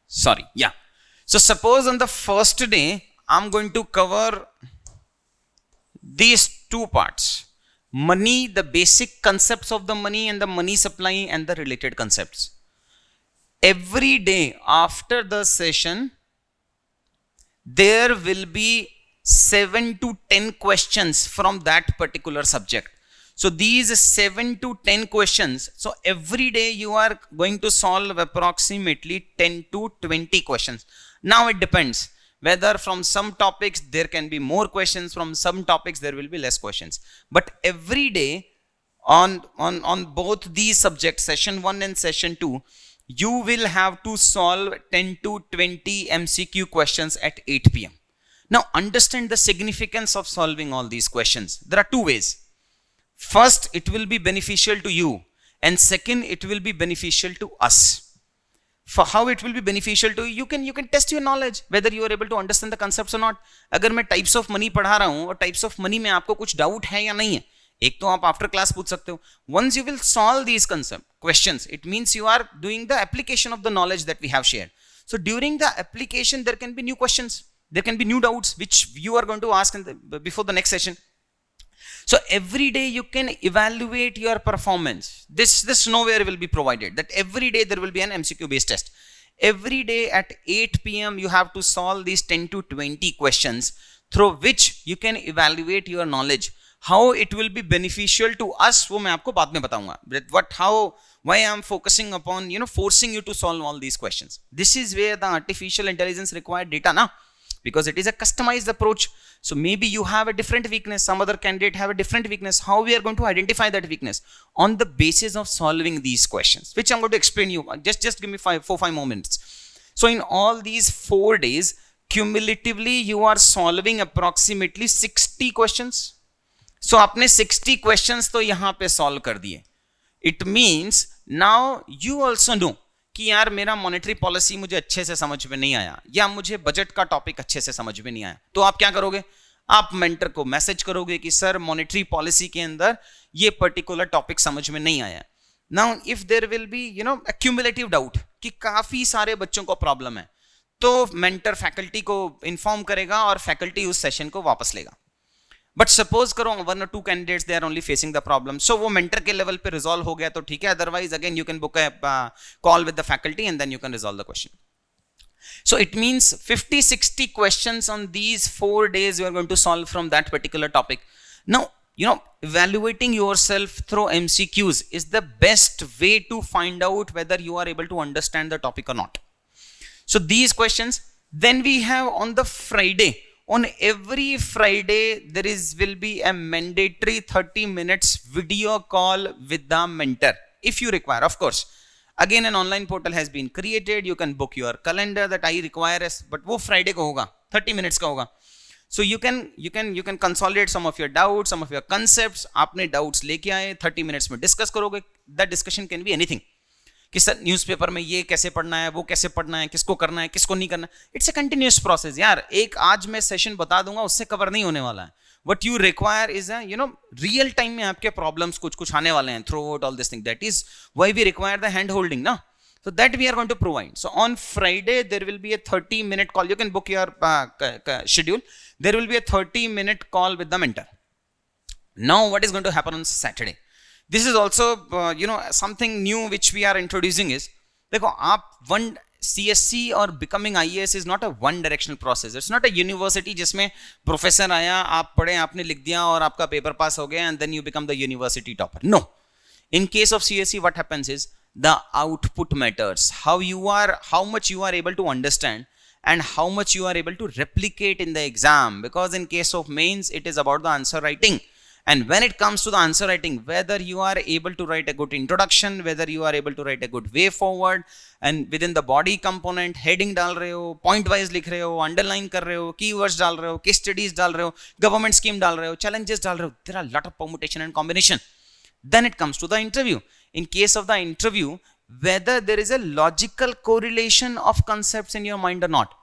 Speaker 1: sorry, yeah. So suppose on the first day, I'm going to cover these 2 parts. Money, the basic concepts of the money and the money supply and the related concepts. Every day after the session, there will be 7 to 10 questions from that particular subject. So these 7 to 10 questions, so every day you are going to solve approximately 10 to 20 questions. Now it depends whether from some topics there can be more questions, from some topics there will be less questions. But every day on both these subjects, session 1 and session 2, you will have to solve 10 to 20 MCQ questions at 8 p.m. Now understand the significance of solving all these questions. There are 2 ways. First, it will be beneficial to you, and second, it will be beneficial to us. For how it will be beneficial to you, you can test your knowledge whether you are able to understand the concepts or not. अगर मैं types of money पढ़ा रहा हूँ और types of money में आपको कुछ doubt है या नहीं है, एक तो आप after class पूछ सकते हो. Once you will solve these concept questions, it means you are doing the application of the knowledge that we have shared. So during the application, there can be new questions, there can be new doubts which you are going to ask before the next session. So every day you can evaluate your performance. This nowhere will be provided that every day there will be an MCQ based test. Every day at 8 p.m. you have to solve these 10 to 20 questions through which you can evaluate your knowledge. How it will be beneficial to us, वो मैं आपको बाद में बताऊंगा. But why I am focusing upon, forcing you to solve all these questions. This is where the artificial intelligence required data now. Because it is a customized approach. So maybe you have a different weakness, some other candidate have a different weakness. How we are going to identify that weakness? On the basis of solving these questions, which I'm going to explain you. Just give me 4-5 more minutes. So in all these 4 days, cumulatively you are solving approximately 60 questions. So आपने 60 questions तो यहाँ पे solve कर दिए. It means now you also know कि यार मेरा monetary policy मुझे अच्छे से समझ में नहीं आया, या मुझे बजट का टॉपिक अच्छे से समझ में नहीं आया, तो आप क्या करोगे? आप मेंटर को मैसेज करोगे कि सर मॉनेटरी पॉलिसी के अंदर ये पर्टिकुलर टॉपिक समझ में नहीं आया. Now if there will be accumulative doubt कि काफी सारे बच्चों को प्रॉब्लम है, तो मेंटर फैकल्टी को इन्फॉर्म करेगा और फैकल्टी उस सेशन को वापस लेगा. बट सपोज करो 1 or 2 candidates they are only facing the problem, so वो मेंटर के लेवल पे रिजॉल्व हो गया तो ठीक है, otherwise again you can book a call with the faculty and then you can resolve the question. So it means 50-60 questions on these 4 days you are going to solve from that particular topic. Now, evaluating yourself through MCQs is the best way to find out whether you are able to understand the topic or not. So these questions, then we have on the Friday, on every Friday there will be a mandatory 30 minutes video call with the mentor if you require. Of course, again an online portal has been created, you can book your calendar that I require, but वो Friday को होगा, 30 minutes का होगा. So you can consolidate some of your doubts, some of your concepts. आपने doubts लेके आए, 30 minutes में discuss करोगे. That discussion can be anything. कि सर न्यूज़पेपर में ये कैसे पढ़ना है, वो कैसे पढ़ना है, किसको करना है, किसको नहीं करना. इट्स अ कंटिन्यूअस प्रोसेस यार. एक आज मैं सेशन बता दूंगा, उससे कवर नहीं होने वाला है. What you require is real time में आपके problems कुछ आने वाले हैं throughout all this thing. That is why we require the hand holding ना. So that we are going to provide. So on Friday there will be a 30-minute call. You can book your schedule. There will be a 30-minute call with the mentor. Now what is going to happen on Saturday? This is also something new which we are introducing is, देखो आप one CSC और becoming IAS is not a one directional process. It's not a university जिसमें professor आया, आप पढ़े, आपने लिख दिया और आपका पेपर पास हो गया and then you become the university topper. No. In case of CSC, what happens is the output matters. How much you are able to understand and how much you are able to replicate in the exam. Because in case of mains, it is about the answer writing. And when it comes to the answer writing, whether you are able to write a good introduction, whether you are able to write a good way forward, and within the body component, heading डाल रहे हो, point wise लिख रहे हो, underline कर रहे हो, keywords डाल रहे हो, case studies डाल रहे हो, government scheme डाल रहे हो, challenges डाल रहे हो, there are a lot of permutation and combination. Then it comes to the interview. In case of the interview, whether there is a logical correlation of concepts in your mind or not.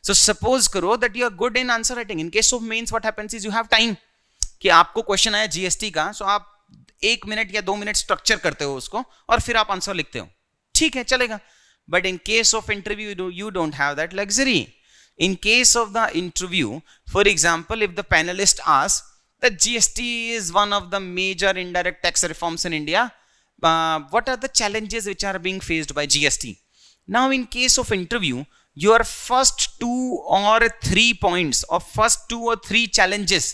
Speaker 1: So suppose करो that you are good in answer writing. In case of mains, what happens is you have time. कि आपको question आया GST का, सो आप 1 minute या 2 minute structure करते हो उसको और फिर आप आंसर लिखते हो, ठीक है, चलेगा. But in case of interview you don't have that luxury. In case of the interview, for example, if the panelist ask that GST is one of the major indirect tax reforms in India, what are the challenges which are being faced by GST? Now in case of interview, your first 2 or 3 points or first 2 or 3 challenges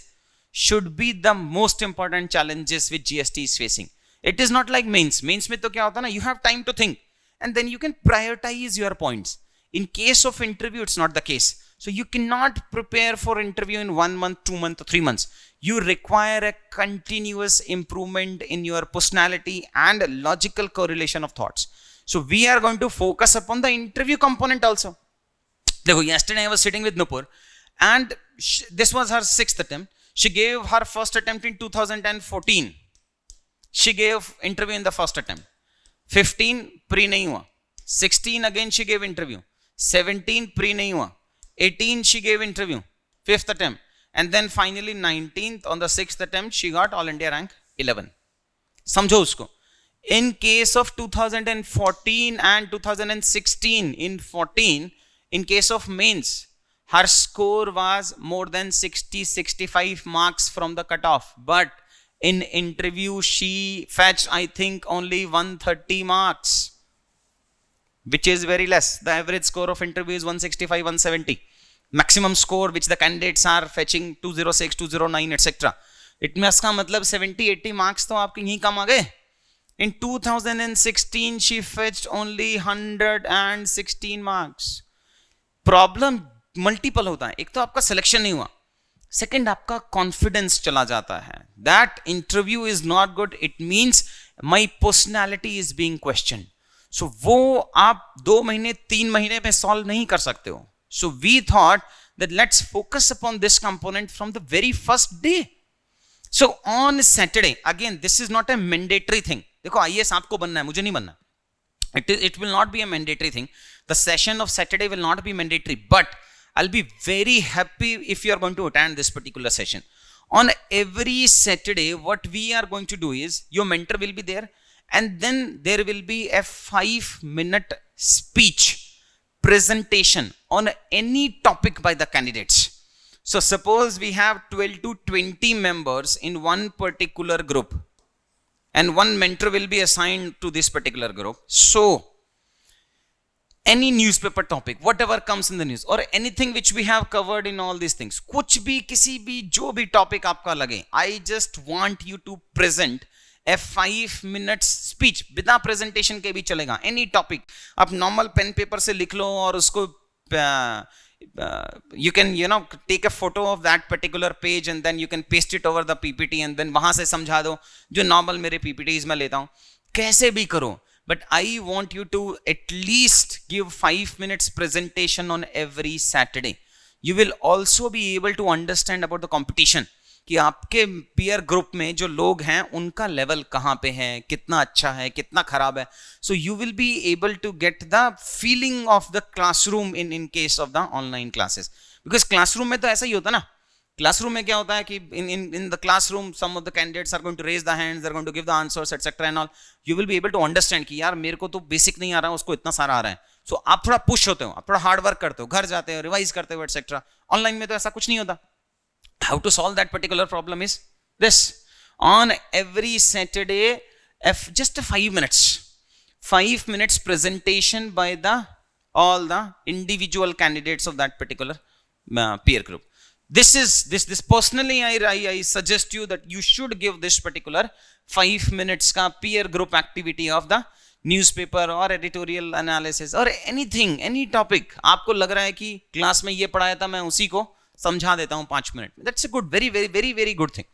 Speaker 1: should be the most important challenges which GST is facing. It is not like mains. Mains में तो क्या होता है ना, you have time to think and then you can prioritize your points. In case of interview, it's not the case. So you cannot prepare for interview in 1 month, 2 months, or 3 months. You require a continuous improvement in your personality and logical correlation of thoughts. So we are going to focus upon the interview component also. Dekho, yesterday I was sitting with Nupur and this was her 6th attempt. She gave her first attempt in 2014. She gave interview in the first attempt. 15 pre nahi hua. 16 again she gave interview. 17 pre nahi hua. 18 she gave interview, 5th attempt, and then finally 19th on the 6th attempt she got all India rank 11. समझो उसको. In case of 2014 and 2016, in case of mains, her score was more than 60-65 marks from the cutoff, but in interview she fetched, I think, only 130 marks, which is very less. The average score of interview is 165-170. Maximum score which the candidates are fetching 206, 209, etc. It means का मतलब 70-80 marks तो आपके यहीं कम आ गए. In 2016 she fetched only 116 marks. Problem multiple होता है. एक तो आपका selection नहीं हुआ. Second, आपका confidence चला जाता है. That interview is not good. It means my personality is being questioned. So वो आप 2 महीने 3 महीने में solve नहीं कर सकते हो. So we thought that let's focus upon this component from the very first day. So on Saturday, again this is not a mandatory thing. देखो IAS आपको बनना है, मुझे नहीं बनना. It will not be a mandatory thing. The session of Saturday will not be mandatory, but I'll be very happy if you are going to attend this particular session. On every Saturday, what we are going to do is your mentor will be there, and then there will be a 5-minute speech presentation on any topic by the candidates. So suppose we have 12 to 20 members in one particular group and one mentor will be assigned to this particular group. So any newspaper topic, whatever comes in the news, or anything which we have covered in all these things, कुछ भी किसी भी जो भी topic आपका लगे, I just want you to present a 5 minutes speech. बिना presentation के भी चलेगा. Any topic आप normal pen paper से लिख लो और उसको you can take a photo of that particular page and then you can paste it over the PPT and then वहां से समझा दो जो normal मेरे PPTs में लेता हूँ. कैसे भी करो. But I want you to at least give 5 minutes presentation on every Saturday. You will also be able to understand about the competition. कि आपके peer group में जो लोग हैं उनका level कहाँ पे है, कितना अच्छा है, कितना खराब है. So you will be able to get the feeling of the classroom in case of the online classes. Because classroom में तो ऐसा ही होता ना. Classroom में क्या होता है कि in the classroom some of the candidates are going to raise the hands, they're going to give the answers, etc. and all. You will be able to understand कि यार मेरे को तो basic नहीं आ रहा है, उसको इतना सारा आ रहा है. So आप थोड़ा push होते हो, आप थोड़ा hard work करते हो, घर जाते हो, revise करते हो, etc. Online में तो ऐसा कुछ नहीं होता. How to solve that particular problem is this. On every Saturday, just 5 minutes presentation by all the individual candidates of that particular peer group. This personally I suggest you that you should give this particular 5 minutes ka peer group activity of the newspaper or editorial analysis or anything, any topic. आपको लग रहा है कि class में ये पढ़ाया था मैं उसी को समझा देता हूं 5 minute. That's a good, very good thing.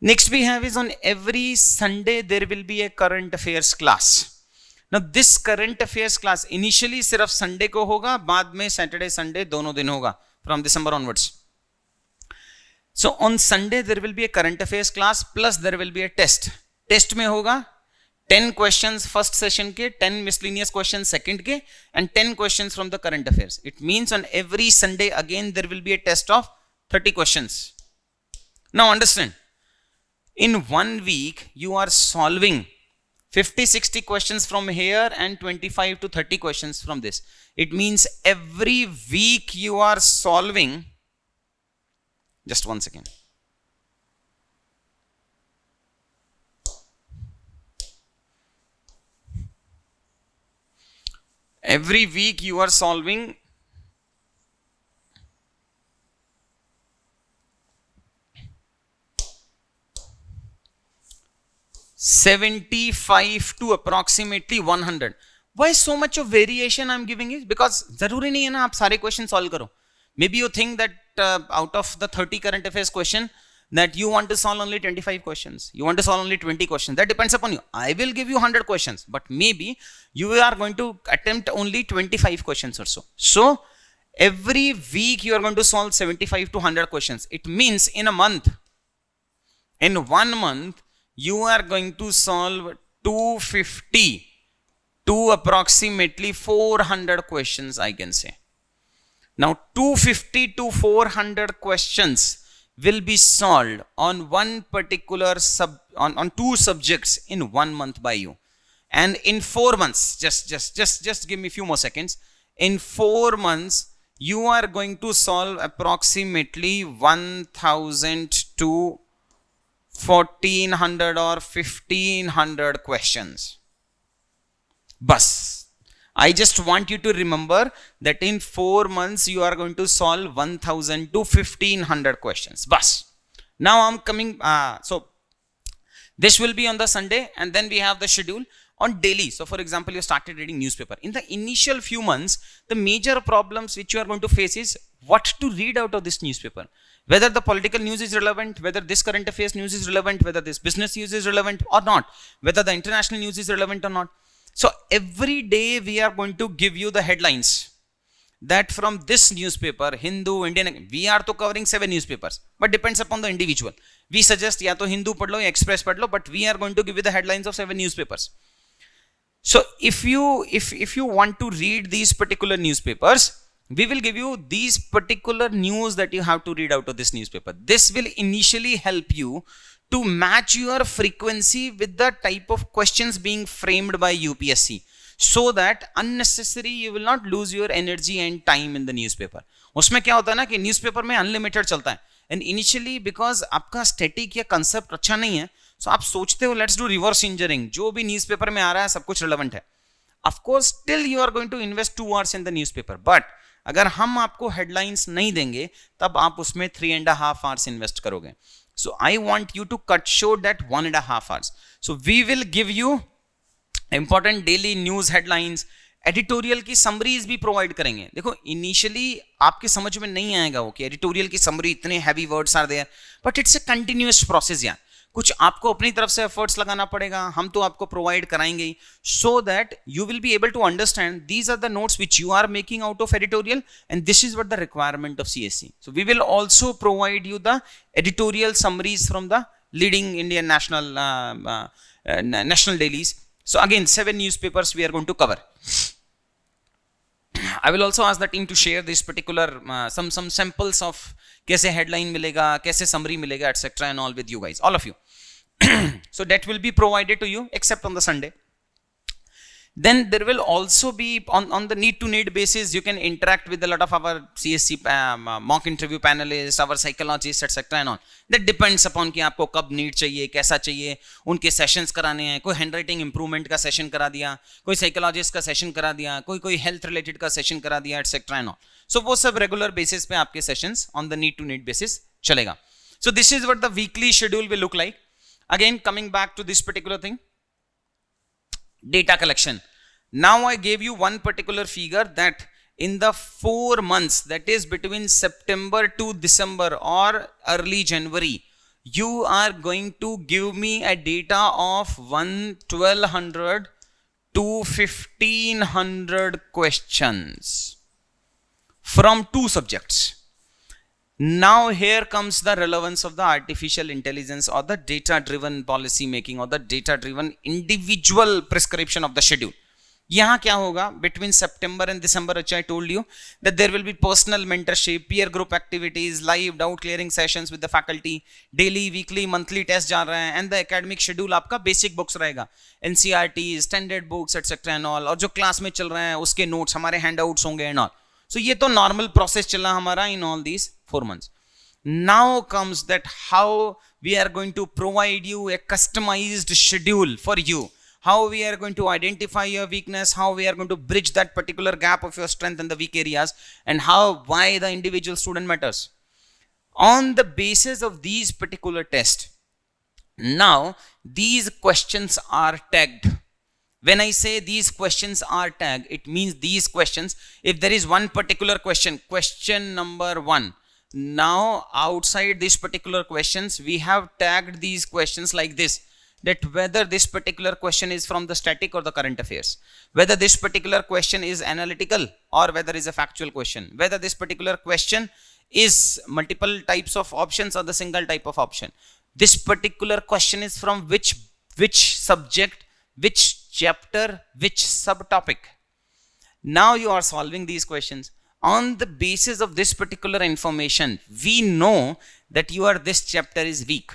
Speaker 1: Next we have is on every Sunday there will be a current affairs class. Now this current affairs class initially सिर्फ Sunday को होगा, बाद में Saturday Sunday दोनों दिन होगा from December onwards. So on Sunday there will be a current affairs class plus there will be a test. Test में होगा 10 questions first session के, 10 miscellaneous questions second के, and 10 questions from the current affairs. It means on every Sunday again there will be a test of 30 questions. Now understand, in 1 week you are solving 50-60 questions from here and 25 to 30 questions from this. It means every week you are solving, just 1 second. Every week you are solving 75 to approximately 100. Why so much of variation I'm giving is because जरूरी नहीं है ना आप सारे question solve करो. Maybe you think that out of the 30 current affairs question that you want to solve only 25 questions. You want to solve only 20 questions. That depends upon you. I will give you 100 questions, but maybe you are going to attempt only 25 questions or so. So every week you are going to solve 75 to 100 questions. It means in a month, in 1 month, you are going to solve 250 to approximately 400 questions, I can say. Now 250 to 400 questions will be solved on one particular on 2 subjects in 1 month by you. And in 4 months, just give me a few more seconds. In 4 months, you are going to solve approximately 1000 to 1400 or 1500 questions. Bus. I just want you to remember that in 4 months you are going to solve 1000 to 1500 questions. Bus. Now I'm coming. So this will be on the Sunday, and then we have the schedule on daily. So for example, you started reading newspaper. In the initial few months, the major problems which you are going to face is what to read out of this newspaper. Whether the political news is relevant, whether this current affairs news is relevant, whether this business news is relevant or not, whether the international news is relevant or not. So every day we are going to give you the headlines that from this newspaper, Hindu, Indian, we are to covering 7 newspapers, but depends upon the individual. We suggest ya to Hindu padh lo, ya Express padh lo, but we are going to give you the headlines of 7 newspapers. So if you want to read these particular newspapers, we will give you these particular news that you have to read out of this newspaper. This will initially help you to match your frequency with the type of questions being framed by UPSC, so that unnecessary you will not lose your energy and time in the newspaper. उसमें क्या होता है ना कि newspaper में unlimited चलता है, and initially because आपका static या concept अच्छा नहीं है, so आप सोचते हो let's do reverse engineering, जो भी newspaper में आ रहा है सब कुछ relevant है. Of course still you are going to invest 2 hours in the newspaper, but अगर हम आपको headlines नहीं देंगे तब आप उसमें 3.5 hours invest करोगे. So I want you to cut short that 1.5 hours. So we will give you important daily news headlines, editorial की समरीज भी प्रोवाइड करेंगे. देखो इनिशियली आपके समझ में नहीं आएगा वो कि एडिटोरियल की समरी इतने heavy words are there, but it's a continuous process यार. कुछ आपको अपनी तरफ से एफर्ट्स लगाना पड़ेगा, हम तो आपको प्रोवाइड कराएंगे ही, so that you will be able to understand these are the notes which you are making out of editorial and this is what the requirement of CSC. So we will also provide you the editorial summaries from the leading Indian national dailies. So again 7 newspapers we are going to cover. I will also ask the team to share this particular some samples of कैसे headline मिलेगा, कैसे summary मिलेगा, etc. and all with you guys, all of you. So that will be provided to you except on the Sunday. Then there will also be on the need to need basis, you can interact with a lot of our CSC mock interview panelists, our psychologists, etc. and all. That depends upon कि आपको कब need चाहिए, कैसा चाहिए, उनके sessions कराने हैं, कोई handwriting improvement का session करा दिया, कोई psychologist का session करा दिया, कोई health related का session करा दिया, etc. and all. So वो सब regular basis पे आपके sessions on the need to need basis चलेगा. So this is what the weekly schedule will look like. Again coming back to this particular thing, data collection. Now I gave you one particular figure that in the 4 months, that is between September to December or early January, you are going to give me a data of 1200 to 1500 questions from 2 subjects. Now here comes the relevance of the artificial intelligence or the data driven policy making or the data driven individual prescription of the schedule. यहाँ क्या होगा, between September and December, which I told you that there will be personal mentorship, peer group activities, live doubt clearing sessions with the faculty, daily, weekly, monthly test जा रहे हैं, and the academic schedule आपका basic books रहेगा, NCERT, standard books, etc. and all, और जो class में चल रहे हैं उसके notes, हमारे handouts होंगे and all. So ये तो normal process चला हमारा in all these 4 months. Now comes that how we are going to provide you a customized schedule for you. How we are going to identify your weakness, how we are going to bridge that particular gap of your strength in the weak areas, and why the individual student matters. On the basis of these particular tests, now these questions are tagged. When I say these questions are tagged, it means these questions, if there is one particular question, question number 1, now outside these particular questions, we have tagged these questions like this, that whether this particular question is from the static or the current affairs, whether this particular question is analytical or whether is a factual question, whether this particular question is multiple types of options or the single type of option, this particular question is from which subject, which chapter, which subtopic. Now you are solving these questions. On the basis of this particular information, we know that this chapter is weak,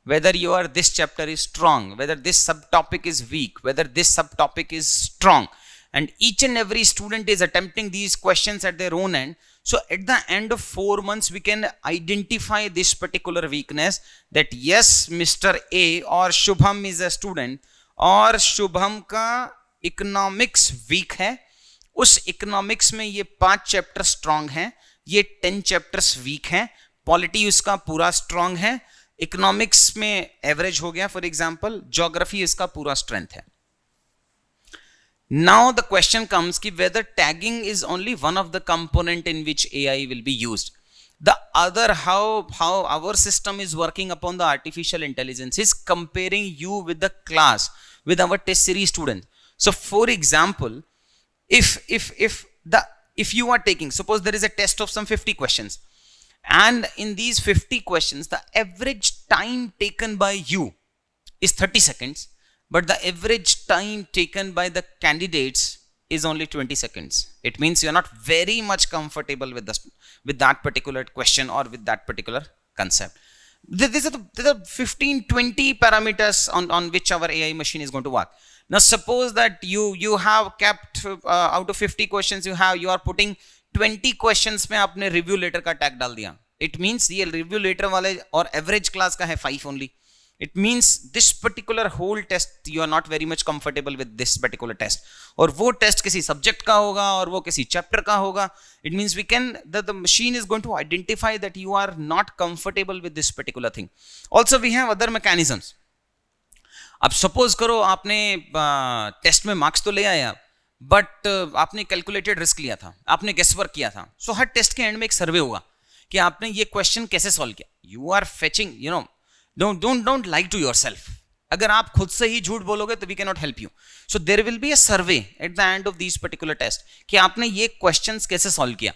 Speaker 1: whether this chapter is strong, whether this subtopic is weak, whether this subtopic is strong, and each and every student is attempting these questions at their own end. So at the end of 4 months, we can identify this particular weakness, that yes, Mr. A or Shubham is a student, और शुभम का economics week है, उस economics में ये 5 chapter strong हैं, ये 10 chapters week हैं, polity उसका पूरा स्ट्रांग है, इकोनॉमिक्स में एवरेज हो गया फॉर एग्जांपल, ज्योग्राफी इसका पूरा स्ट्रेंथ है. Now the question comes कि whether tagging is only one of the component in which AI will be used. The other, how our system is working upon the artificial intelligence is comparing you with the class, with our test series students. So for example, if you are taking, suppose there is a test of some 50 questions, and in these 50 questions the average time taken by you is 30 seconds, but the average time taken by the candidates is only 20 seconds. It means you are not very much comfortable with that particular question or with that particular concept. These are the 15-20 parameters on which our AI machine is going to work. Now suppose that you have kept out of 50 questions, you are putting 20 questions में आपने review letter का tag डाल दिया. It means ये review letter वाले और average class का है 5 only. It means this particular whole test you are not very much comfortable with this particular test, और वो test किसी subject का होगा और वो किसी chapter का होगा. It means the machine is going to identify that you are not comfortable with this particular thing. Also we have other mechanisms. अब suppose करो आपने test में marks तो ले आया, but आपने calculated risk लिया था, आपने guess work किया था. So हर test के end में एक survey होगा कि आपने ये question कैसे solve किया. You are fetching, don't lie to yourself. अगर आप खुद से ही झूठ बोलोगे तो we cannot help you. So there will be a survey at the end of these particular test कि आपने ये questions कैसे solve किया.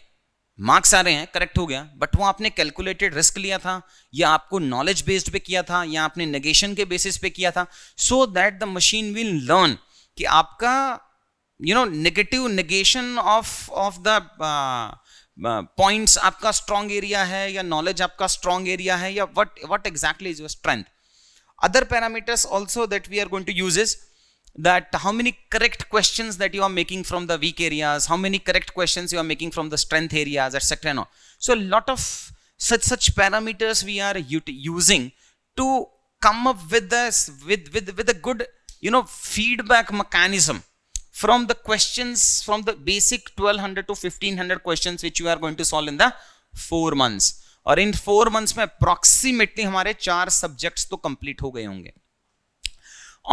Speaker 1: मार्क्स आ रहे हैं, करेक्ट हो गया, बट वो आपने कैलकुलेटेड रिस्क लिया था, या आपको नॉलेज बेस्ड पे किया था, या आपने नेगेशन के बेसिस पे किया था, so that the machine will learn कि आपका negative negation of the points आपका स्ट्रॉन्ग एरिया है, या नॉलेज आपका स्ट्रॉन्ग एरिया है, या what exactly is your strength. Other parameters also that we are going to use is that how many correct questions that you are making from the weak areas, how many correct questions you are making from the strength areas, etc. No. So a lot of such parameters we are using to come up with this with a good feedback mechanism from the questions, from the basic 1200 to 1500 questions which you are going to solve in the 4 months. और इन 4 months में approximately हमारे 4 subjects तो complete हो गए होंगे.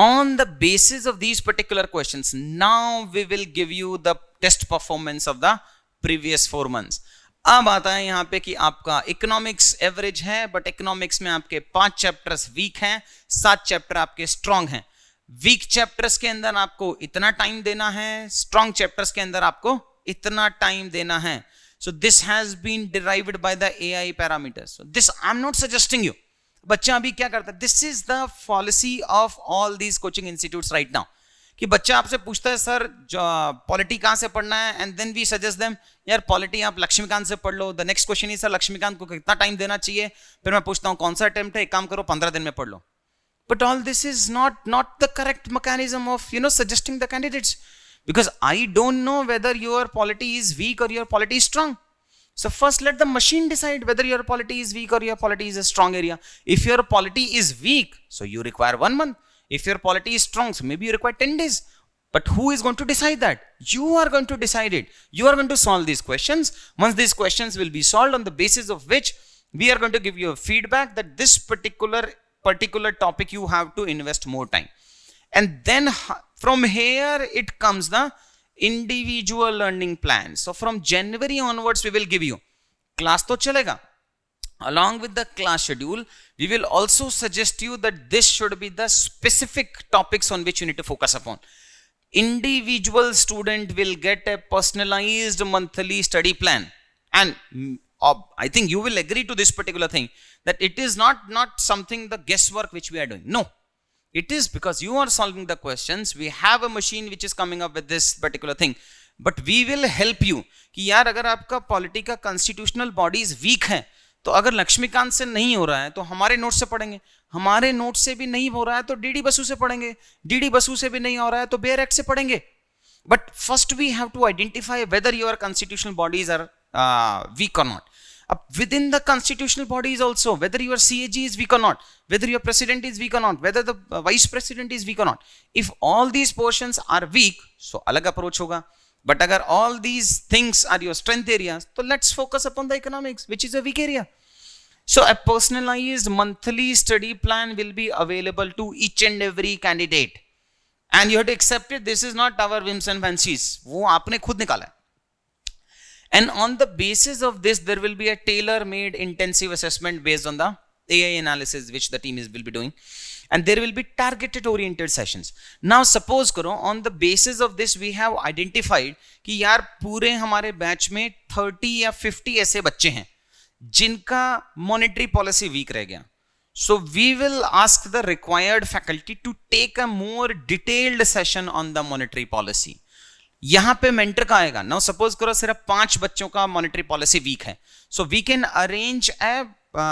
Speaker 1: On the basis of these particular questions, now we will give you the test performance of the previous 4 months. अब आता है यहाँ पे कि आपका इकोनॉमिक्स एवरेज है, बट इकोनॉमिक्स में आपके 5 चैप्टर्स वीक हैं, 7 चैप्टर आपके स्ट्रांग हैं। वीक चैप्टर्स के अंदर आपको इतना टाइम देना है, स्ट्रांग चैप्टर्स के अंदर आपको इतना टाइम देना है। So this has been derived by the AI parameters. So this I'm not suggesting you. बच्चा अभी क्या करता है, this is the policy of all these coaching institutes right now, कि बच्चा आपसे पूछता है सर पॉलिटी कहाँ से पढ़ना है, and then we suggest them यार पॉलिटी आप लक्ष्मीकांत से पढ़ लो। The next question is sir Laxmikanth को कितना टाइम देना चाहिए, फिर मैं पूछता हूँ कौन सा अटेम्प्ट है, एक काम करो 15 दिन में पढ़ लो। But all this is not the correct mechanism of suggesting the candidates, because I don't know whether your polity is weak or your polity is strong. So first let the machine decide whether your polity is weak or your polity is a strong area. If your polity is weak, so you require 1 month. If your polity is strong, so maybe you require 10 days. But who is going to decide that? You are going to decide it. You are going to solve these questions. Once these questions will be solved, on the basis of which we are going to give you a feedback that this particular topic you have to invest more time. And then from here it comes the individual learning plan. So from January onwards we will give you class to chalega. Along with the class schedule, we will also suggest you that this should be the specific topics on which you need to focus upon. Individual student will get a personalized monthly study plan, and I think you will agree to this particular thing, that it is not something the guesswork which we are doing. No, it is because you are solving the questions. We have a machine which is coming up with this particular thing, but we will help you कि यार अगर आपका polity का constitutional bodies week है, तो अगर लक्ष्मीकांत से नहीं हो रहा है तो हमारे नोट से पढ़ेंगे, हमारे नोट से भी नहीं हो रहा है तो डीडी बसु से पढ़ेंगे, डीडी बसु से भी नहीं हो रहा है तो बेयर एक्ट से पढ़ेंगे। But first we have to identify whether your constitutional bodies are weak or not. Within the constitutional bodies also, whether your CAG is weak or not, whether your president is weak or not, whether the vice president is weak or not, if all these portions are weak, so alag approach hoga. But agar all these things are your strength areas, so let's focus upon the economics, which is a weak area. So a personalized monthly study plan will be available to each and every candidate, and you have to accept it. This is not our whims and fancies, wo aapne khud nikala hai. And on the basis of this, there will be a tailor-made intensive assessment based on the AI analysis which the team will be doing, and there will be targeted oriented sessions. Now suppose करो on the basis of this we have identified कि यार पूरे हमारे batch में 30 या 50 ऐसे बच्चे हैं जिनका monetary policy weak रह गया. So we will ask the required faculty to take a more detailed session on the monetary policy. यहां पे मेंटर का आएगा. नाउ सपोज करो सिर्फ 5 बच्चों का मॉनेटरी पॉलिसी वीक है, so we can arrange a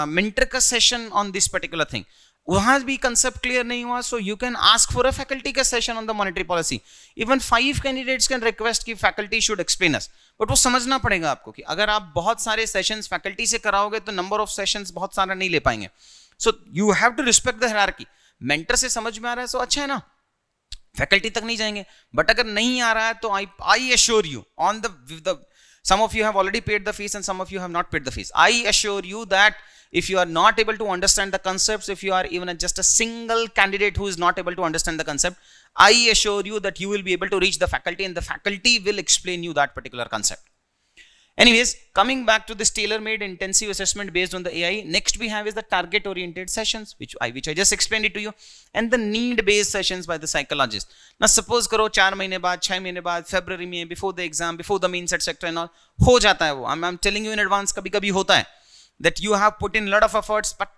Speaker 1: mentor का session on this particular thing. वहां भी कंसेप्ट क्लियर नहीं हुआ, so you can ask for a faculty का session on the monetary policy. Even 5 candidates can request कि faculty should explain us. But वो समझना पड़ेगा आपको कि अगर आप बहुत सारे सेशंस फैकल्टी से कराओगे तो नंबर ऑफ सेशंस बहुत सारा नहीं ले पाएंगे. So you have to respect the hierarchy. Mentor से समझ में आ रहा है सो अच्छा है ना, फैकल्टी तक नहीं जाएंगे. बट अगर नहीं आ रहा है तो I assure you on the some of you have already paid the fees and some of you have not paid the fees. I assure you that if you are not able to understand the concepts, if you are even just a single candidate who is not able to understand the concept, I assure you that you will be able to reach the faculty and the faculty will explain you that particular concept. Anyways, coming back to this tailor-made intensive assessment based on the AI, next we have is the target-oriented sessions, which I just explained it to you, and the need-based sessions by the psychologist. Now, suppose करो 4 महीने बाद, 6 महीने बाद, February में, before the exam, before the means, etc. and all, हो जाता है वो. I'm telling you in advance, कभी-कभी होता है that you have put in lot of efforts, but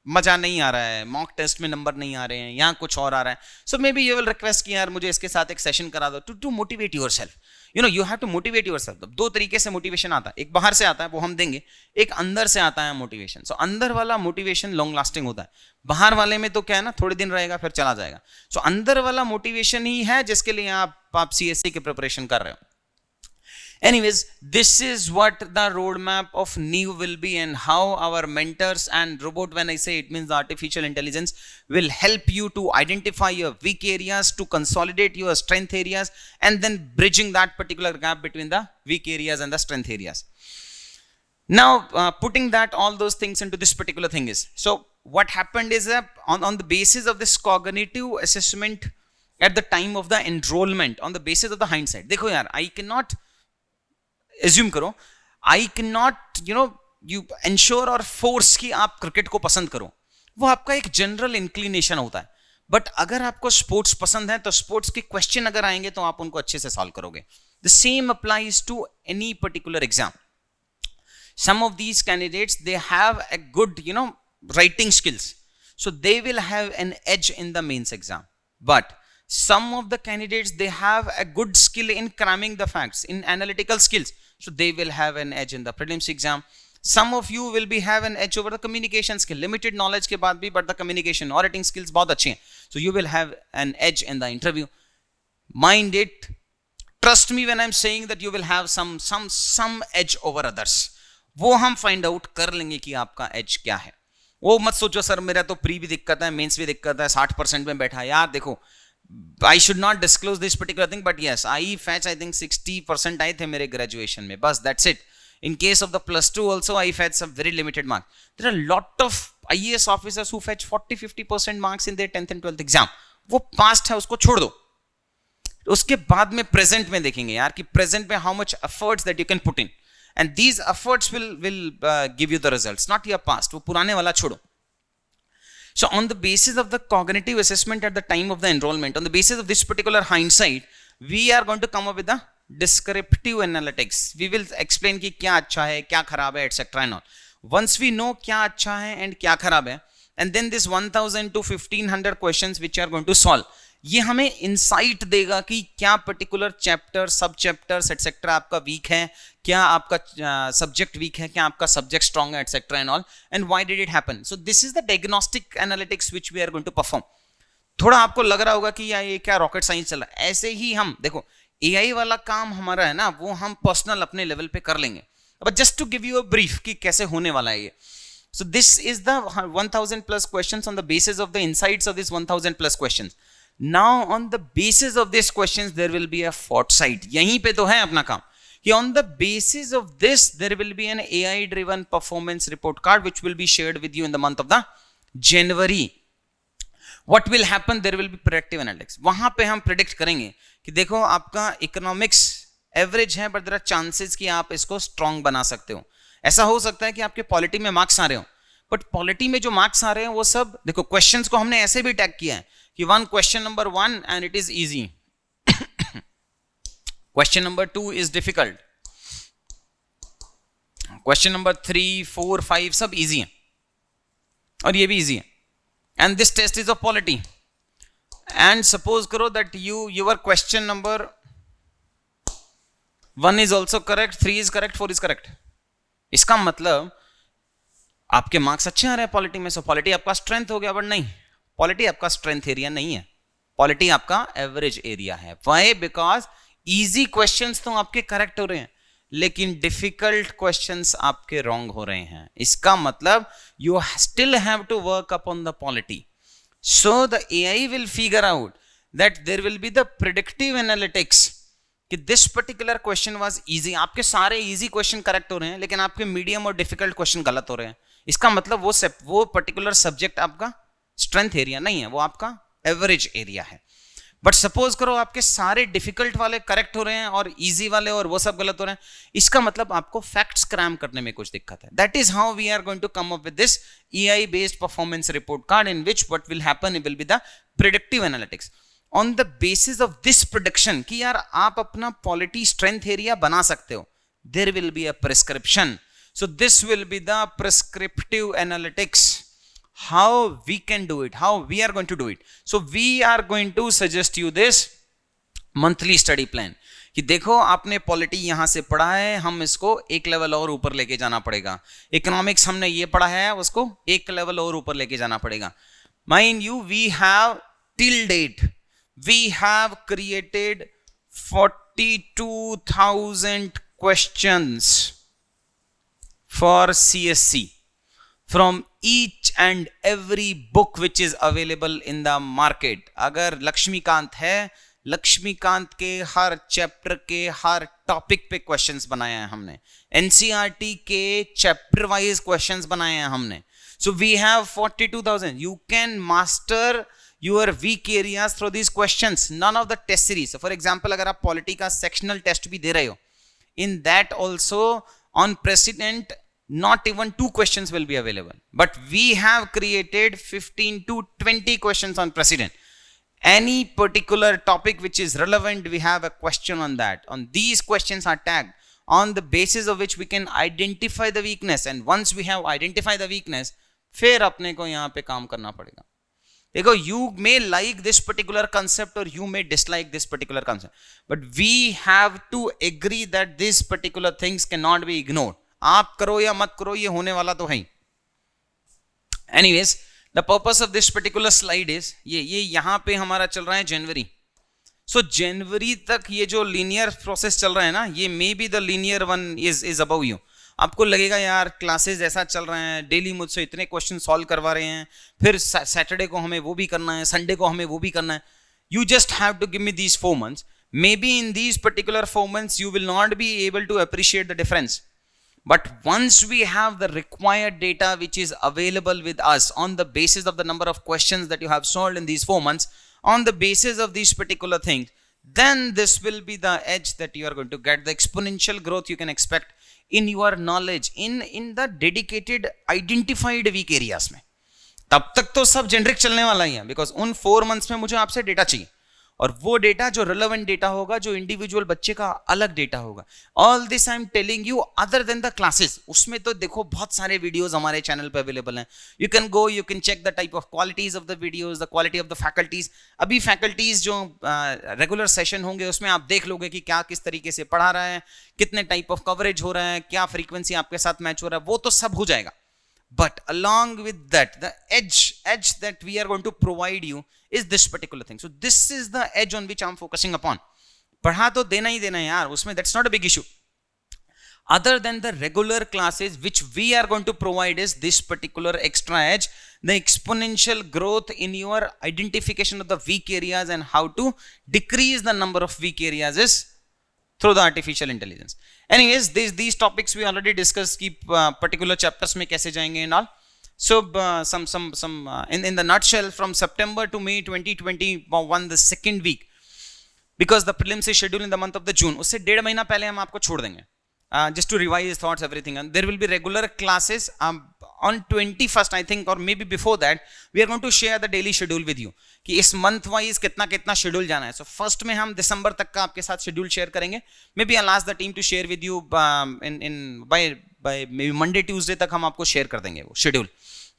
Speaker 1: मजा नहीं आ रहा है, मॉक टेस्ट में नंबर नहीं आ रहे हैं, यहाँ कुछ और आ रहा है. So maybe you will request कि यार मुझे इसके साथ एक सेशन करा दो to motivate yourself. You have to motivate yourself. 2 तरीके से मोटिवेशन आता है, एक बाहर से आता है वो हम देंगे, एक अंदर से आता है मोटिवेशन. सो अंदर वाला मोटिवेशन लॉन्ग लास्टिंग होता है, बाहर वाले में तो क्या है ना, थोड़े दिन रहेगा फिर चला जाएगा. सो अंदर वाला मोटिवेशन ही है जिसके लिए आप CSC की प्रिपरेशन कर रहे हो. Anyways, this is what the roadmap of NEEV will be, and how our mentors and robot, when I say it means the artificial intelligence, will help you to identify your weak areas, to consolidate your strength areas, and then bridging that particular gap between the weak areas and the strength areas. Now, putting that all those things into this particular thing is, so what happened is that on the basis of this cognitive assessment at the time of the enrollment, on the basis of the hindsight, देखो यार, I cannot assume करो I can not you ensure और force कि आप cricket को पसंद करो, वो आपका एक जनरल इंक्लिनेशन होता है। बट अगर आपको स्पोर्ट्स पसंद है तो स्पोर्ट्स के क्वेश्चन अगर आएंगे तो आप उनको अच्छे से सॉल्व करोगे। The same applies to any particular exam. Some of these candidates, they have a good writing skills, so they will have an edge in the mains exam. But some of the candidates, they have a good skill in cramming the facts, in analytical skills, so they will have an edge in the prelims exam. Some of you will be have an edge over the communication skill, limited knowledge के बाद भी, but the communication और writing skills बहुत अच्छे हैं, so you will have an edge in the interview. Mind it, trust me when I'm saying that you will have some edge over others. वो हम find out कर लेंगे कि आपका एज क्या है। वो मत सोचो सर मेरा तो प्री भी दिक्कत है, मेंस भी दिक्कत है, 60% में बैठा है। यार देखो, I should not disclose this particular thing, but yes I fetch I think 60% आए थे मेरे ग्रेजुएशन में, बस that's it. In case of the +2 also I fetch some very limited mark. There are lot of IAS officers who fetch 40-50% marks in their 10th and 12th exam. वो past है, उसको छोड़ दो। उसके बाद में प्रेजेंट में देखेंगे यार कि प्रेजेंट में how much efforts that you can put in, and these efforts will give you the results, not your past. वो पुराने वाला छोड़ो। So on the basis of the cognitive assessment at the time of the enrollment, on the basis of this particular hindsight, we are going to come up with the descriptive analytics. We will explain कि क्या अच्छा है, क्या खराब है, etc. and all. Once we know क्या अच्छा है and क्या खराब है, and then this 1000 to 1500 questions which are going to solve, ये हमें इंसाइट देगा कि क्या पर्टिकुलर चैप्टर, सब चैप्टर्स एटसेट्रा आपका वीक है, क्या आपका सब्जेक्ट वीक है, क्या आपका सब्जेक्ट स्ट्रॉन्ग है, etcetera and all, and why did it happen. So this is the diagnostic analytics which we are going to perform. थोड़ा आपको लग रहा होगा कि यार ये क्या रॉकेट साइंस चल रहा है। ऐसे ही हम देखो, AI वाला काम हमारा है ना, वो हम पर्सनल अपने लेवल पे कर लेंगे। But just to give you a brief कि कैसे होने वाला है ये। So this is the 1000 plus questions on the basis of the insights of this 1000 plus questions. Now on the basis of these questions there will be a foresight. यहीं पे तो है अपना काम कि on the basis of this there will be an AI driven performance report card which will be shared with you in the month of the January. What will happen? There will be predictive analytics. वहां पे हम predict करेंगे कि देखो आपका economics average है, but there are chances कि आप इसको स्ट्रॉन्ग बना सकते हो। ऐसा हो सकता है कि आपके पॉलिटी में मार्क्स आ रहे हो, बट पॉलिटी में जो मार्क्स आ रहे हैं वो सब देखो, क्वेश्चंस को हमने ऐसे भी टैग किया है कि question number 1 and it is easy, question number 2 is difficult, question number 3, 4, 5 सब इजी है और ये भी इजी है। And this test is of polity. And suppose करो that your question number 1 is also correct, 3 is correct, 4 is correct. इसका मतलब आपके मार्क्स अच्छे आ रहे हैं पॉलिटी में, सो पॉलिटी आपका स्ट्रेंथ हो गया। बट नहीं, पॉलिटी आपका स्ट्रेंथ एरिया नहीं है, पॉलिटी आपका एवरेज एरिया है। व्हाई? बिकॉज इजी क्वेश्चंस तो आपके करेक्ट हो रहे हैं, लेकिन डिफिकल्ट क्वेश्चंस आपके रॉन्ग हो रहे हैं। इसका मतलब you still have to work upon the polity. So the AI will figure out that there will be the predictive analytics कि this particular question was easy. आपके सारे इजी क्वेश्चन करेक्ट हो रहे हैं, लेकिन आपके मीडियम और डिफिकल्ट क्वेश्चन गलत हो रहे हैं। इसका मतलब वो पर्टिकुलर सब्जेक्ट आपका स्ट्रेंथ एरिया नहीं है, वो आपका एवरेज एरिया है। बट सपोज करो आपके सारे डिफिकल्ट वाले करेक्ट हो रहे हैं और इजी वाले और वो सब गलत हो रहे हैं, इसका मतलब आपको फैक्ट्स क्रैम करने में कुछ दिक्कत है। That is how we are going to come up with this AI based performance report card, in which what will happen will be the predictive analytics. On the basis of this production कि यार आप अपना polity strength area बना सकते हो, there will be a prescription. So this will be the prescriptive analytics, how we can do it, how we are going to do it. So we are going to suggest you this monthly study plan कि देखो आपने polity यहां से पढ़ा है, हम इसको एक लेवल और ऊपर लेके जाना पड़ेगा। इकोनॉमिक्स हमने ये पढ़ा है, उसको एक लेवल और ऊपर लेके जाना पड़ेगा। Mind you, we have till date we have created 42,000 questions for CSC from each and every book which is available in the market. अगर लक्ष्मीकांत है, लक्ष्मीकांत के हर चैप्टर के हर टॉपिक पे क्वेश्चंस बनाए हैं हमने, NCERT के चैप्टर वाइज क्वेश्चंस बनाए हैं हमने। So we have 42,000. You can master your weak areas through these questions, none of the test series. So for example, अगर आप पॉलिटी का सेक्शनल टेस्ट भी दे रहे हो, in that also On precedent, not even 2 questions will be available, but we have created 15 to 20 questions on precedent. Any particular topic which is relevant, we have a question on that. On these questions are tagged, on the basis of which we can identify the weakness, and once we have identified the weakness, फिर अपने को यहाँ पे काम करना पड़ेगा. देखो, you may like this particular concept or you may dislike this particular concept, but we have to agree that these particular things cannot be ignored. आप करो या मत करो, ये होने वाला तो है ही. Anyways, the purpose of this particular slide is ये यहाँ पे हमारा चल रहा है जनवरी. So जनवरी तक ये जो linear process चल रहा है ना, ये may be the linear one is above you. आपको लगेगा यार क्लासेस ऐसा चल रहे हैं, डेली मुझसे इतने क्वेश्चन सॉल्व करवा रहे हैं, फिर सैटरडे को हमें वो भी करना है, संडे को हमें वो भी करना है. You just have to give me these 4 months. May be in these particular 4 months you will not be able to appreciate the difference, but once we have the required data which is available with us on the basis of the number of questions that you have solved in these 4 months, on the basis of these particular things, then this will be the edge that you are going to get, the exponential growth you can expect in your knowledge in the dedicated identified weak areas में. तब तक तो सब generic चलने वाला ही है, because उन 4 months में मुझे आपसे डेटा चाहिए, और वो डेटा जो रिलेवेंट डेटा होगा, जो इंडिविजुअल बच्चे का अलग डेटा होगा. All this I am telling you other than the classes. उसमें तो देखो बहुत सारे वीडियोस हमारे चैनल पे अवेलेबल हैं. You can go, you can check the type of qualities of the videos, the quality of the faculties. अभी faculties जो रेगुलर सेशन होंगे उसमें आप देख लोगे कि क्या किस तरीके से पढ़ा रहा है, कितने टाइप ऑफ कवरेज हो रहा है, क्या फ्रीक्वेंसी आपके साथ मैच हो रहा है, वो तो सब हो जाएगा. But along with that, the edge that we are going to provide you is this particular thing. So this is the edge on which I'm focusing upon. पढ़ा तो देना ही देना है यार, उसमें that's not a big issue. Other than the regular classes which we are going to provide is this particular extra edge, the exponential growth in your identification of the weak areas and how to decrease the number of weak areas is through the artificial intelligence. Anyways, these topics we already discussed कि particular chapters में कैसे जाएंगे and all. So in the nutshell, from September to May 2021, the second week, because the prelims is scheduled in the month of the June, उससे 1.5 महीना पहले हम आपको छोड़ देंगे, just to revise thoughts, everything, and there will be regular classes on 21st, I think, or maybe before that, we are going to share the daily schedule with you कि इस month wise कितना कितना schedule जाना है. So first में हम दिसंबर तक का आपके साथ शेड्यूल शेयर करेंगे. May be I ask the team to share with you in by may be Monday Tuesday तक हम आपको शेयर कर देंगे वो शेड्यूल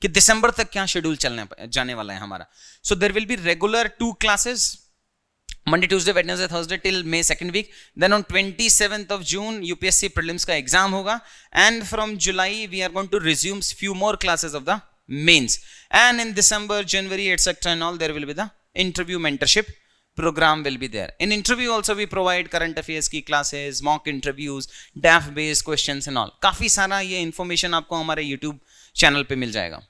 Speaker 1: कि दिसंबर तक क्या शेड्यूल जाने वाला है हमारा. So there will be regular 2 classes, Monday, Tuesday, Wednesday, Thursday till May 2nd week. Then on 27th of June, UPSC prelims का exam होगा. And from July, we are going to resume few more classes of the mains. And in December, January, etc. and all, there will be the interview mentorship program will be there. In interview also, we provide current affairs की classes, mock interviews, DAF based questions and all. काफी सारा ये information आपको हमारे YouTube channel पे मिल जाएगा.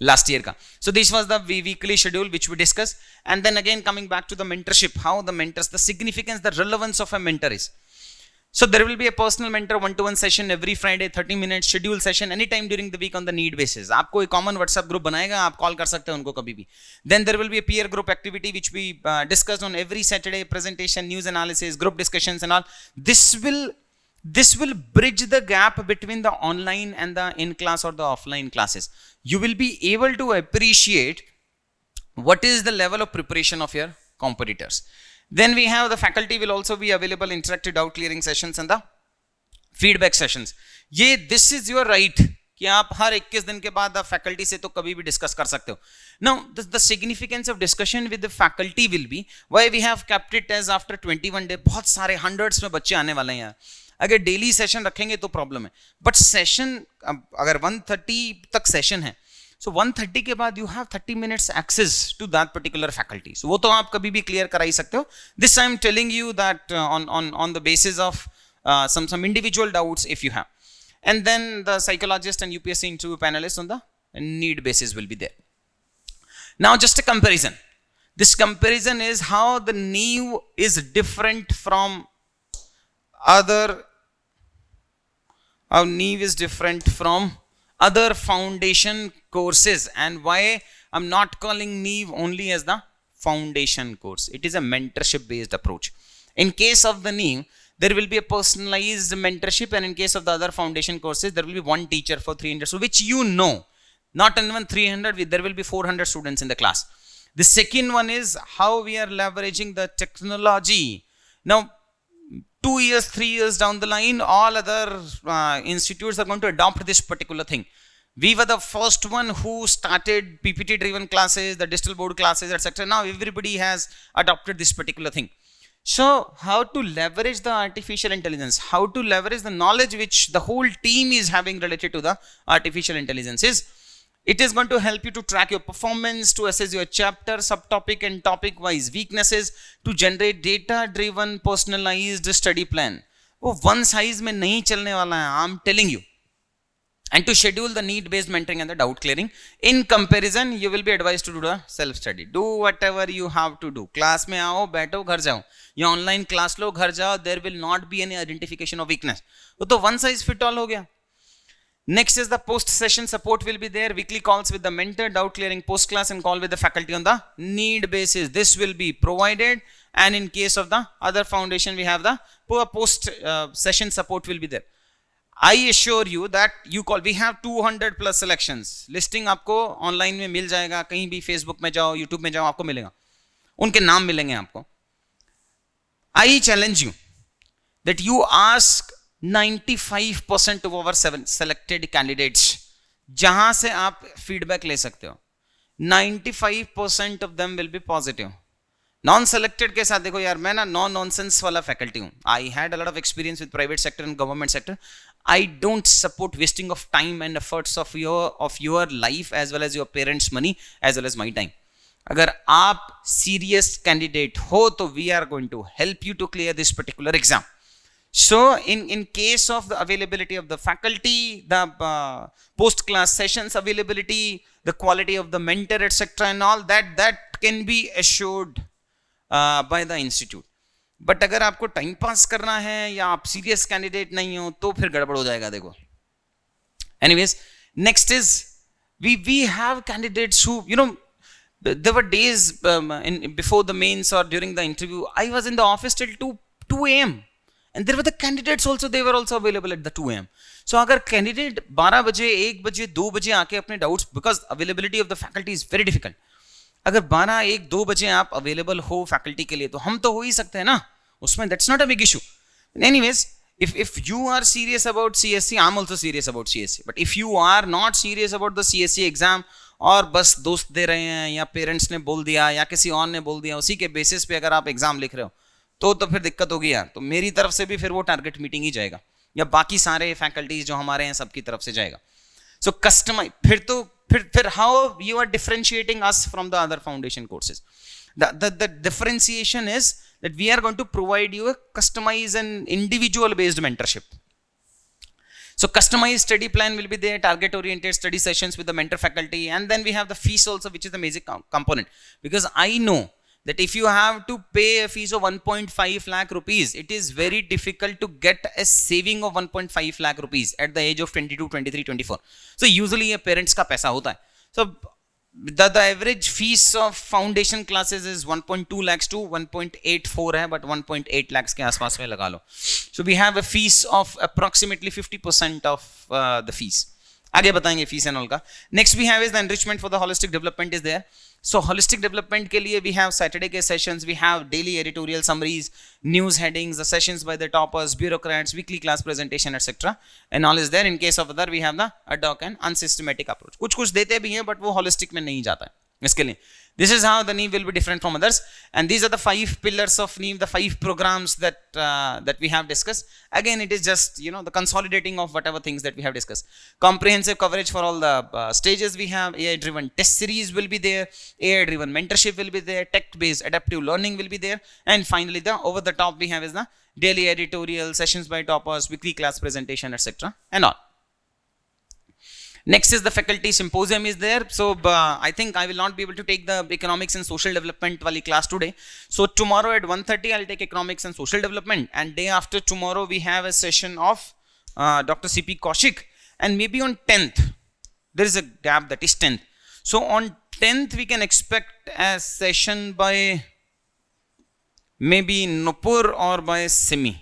Speaker 1: Last year ka. So this was the weekly schedule which we discussed, and then again coming back to the mentorship, how the mentors, the significance, the relevance of a mentor is. So there will be a personal mentor 1-to-1 session every Friday, 30 minutes schedule session anytime during the week on the need basis. आपको एक common WhatsApp group बनाएगा, आप call कर सकते हैं उनको कभी भी. Then there will be a peer group activity which we discussed on every Saturday, presentation, news analysis, group discussions and all. This will bridge the gap between the online and the in-class or the offline classes. You will be able to appreciate what is the level of preparation of your competitors. Then we have the faculty will also be available, interactive doubt clearing sessions and the feedback sessions. This is your right कि आप हर 21 दिन के बाद faculty से तो कभी भी discuss कर सकते हो. Now the significance of discussion with the faculty will be why we have kept it as after 21 days. बहुत सारे hundreds में बच्चे आने वाले हैं यार. अगर डेली सेशन रखेंगे तो प्रॉब्लम है, बट सेशन अगर 1:30 तक सेशन है, सो 1:30 के बाद you have 30 minutes access to that particular faculty. So वो तो आप कभी भी क्लियर करा ही सकते हो. This I am telling you that on the basis of some individual doubts if you have. And then the psychologist and UPSC interview panelists on the need basis will be there. Now just a comparison. This comparison is how the NEEV is different from other, how NEEV is different from other foundation courses, and why I'm not calling NEEV only as the foundation course. It is a mentorship based approach. In case of the NEEV, there will be a personalized mentorship, and in case of the other foundation courses, there will be one teacher for 300, so which you know, not even 300, there will be 400 students in the class. The second one is how we are leveraging the technology. Now 2 years, 3 years down the line, all other institutes are going to adopt this particular thing. We were the first one who started PPT driven classes, the digital board classes, etc. Now everybody has adopted this particular thing. So how to leverage the artificial intelligence, how to leverage the knowledge which the whole team is having related to the artificial intelligence is, it is going to help you to track your performance, to assess your chapter, subtopic and topic wise weaknesses, to generate data driven personalized study plan. वो one size में नहीं चलने वाला है, I'm telling you. And to schedule the need based mentoring and the doubt clearing. In comparison, you will be advised to do the self study. Do whatever you have to do. Class में आओ, बैठो, घर जाओ, या online class लो, घर जाओ, there will not be any identification of weakness. वो तो one size fit all हो गया. Next is the post session support will be there, weekly calls with the mentor, doubt clearing post class, and call with the faculty on the need basis. This will be provided, and in case of the other foundation, we have the post session support will be there. I assure you that you call, we have 200 plus selections. Listing आपको online में मिल जाएगा, कहीं भी Facebook में जाओ, YouTube में जाओ, आपको मिलेगा, उनके नाम मिलेंगे आपको. I challenge you that you ask 95% of our selected candidates, जहां से आप feedback ले सकते हो, 95% of them will be positive. Non selected के साथ देखो यार, मैं ना नॉन नॉनसेंस वाला फैकल्टी हूँ. I had a lot of experience with private sector and government sector. I don't support wasting of time and efforts of your life as well as your parents money as well as my time. अगर आप serious candidate हो तो we are going to help you to clear this particular exam. So in case of the availability of the faculty, the post class sessions availability, the quality of the mentor, etc. and all that can be assured by the institute. But अगर आपको time pass करना है या आप serious candidate नहीं हो तो फिर गड़बड़ हो जाएगा. देखो, anyways, next is we have candidates who, you know, there were days before the mains or during the interview, I was in the office till 2 a.m. and there were the candidates also, they were also available at the 2 a.m. So अगर candidate 12 बजे, 1 बजे, 2 बजे आके अपने doubts, because availability of the faculty is very difficult. अगर 12, 1, 2 बजे आप available हो फैकल्टी के लिए तो हम तो हो ही सकते हैं ना, उसमें that's not a big issue. Anyways, if you are serious about CSC, I'm also serious about CSC. But if you are not serious about the CSC exam, और बस दोस्त दे रहे हैं या पेरेंट्स ने बोल दिया या किसी और ने बोल दिया, उसी के बेसिस पे अगर आप एग्जाम लिख रहे हो तो फिर दिक्कत होगी यार. तो मेरी तरफ से भी फिर वो टारगेट मीटिंग ही जाएगा, या बाकी सारे फैकल्टीज जो हमारे हैं सबकी तरफ से जाएगा. सो कस्टमाइज, फिर how you are differentiating us from the other foundation courses. The differentiation is that we are going to provide you a customized and individual based mentorship. So customized study plan will be there, target oriented study sessions with the mentor faculty, and then we have the fees also, which is the major component, because I know that if you have to pay a fees of 1.5 lakh rupees, it is very difficult to get a saving of 1.5 lakh rupees at the age of 22, 23, 24. So usually ये parents का पैसा होता है. So the average fees of foundation classes is 1.2 lakhs to 1.84 है, but 1.8 lakhs के आसपास में लगा लो. So we have a fees of approximately 50% of the fees. आगे बताएंगे fees and all का. Next we have is the enrichment for the holistic development is there. So holistic development के लिए we have Saturday के sessions, we have daily editorial summaries, news headings, the sessions by the toppers, bureaucrats, weekly class presentation, etc. And all is there. In case of other, we have the ad hoc and unsystematic approach. कुछ देते भी हैं, but वो holistic में नहीं जाता है इसके लिए. This is how the NEEV will be different from others, and these are the 5 pillars of NEEV, the 5 programs that we have discussed. Again, it is just, you know, the consolidating of whatever things that we have discussed. Comprehensive coverage for all the stages we have. AI-driven test series will be there. AI-driven mentorship will be there. Tech-based adaptive learning will be there. And finally, the over the top we have is the daily editorial, sessions by toppers, weekly class presentation, etc. and all. Next is the faculty symposium is there. So I think I will not be able to take the economics and social development wali class today. So tomorrow at 1:30 I'll take economics and social development, and day after tomorrow we have a session of Dr. C.P. Kaushik, and maybe on 10th there is a gap, that is 10th. So on 10th we can expect a session by maybe Nupur or by Simi.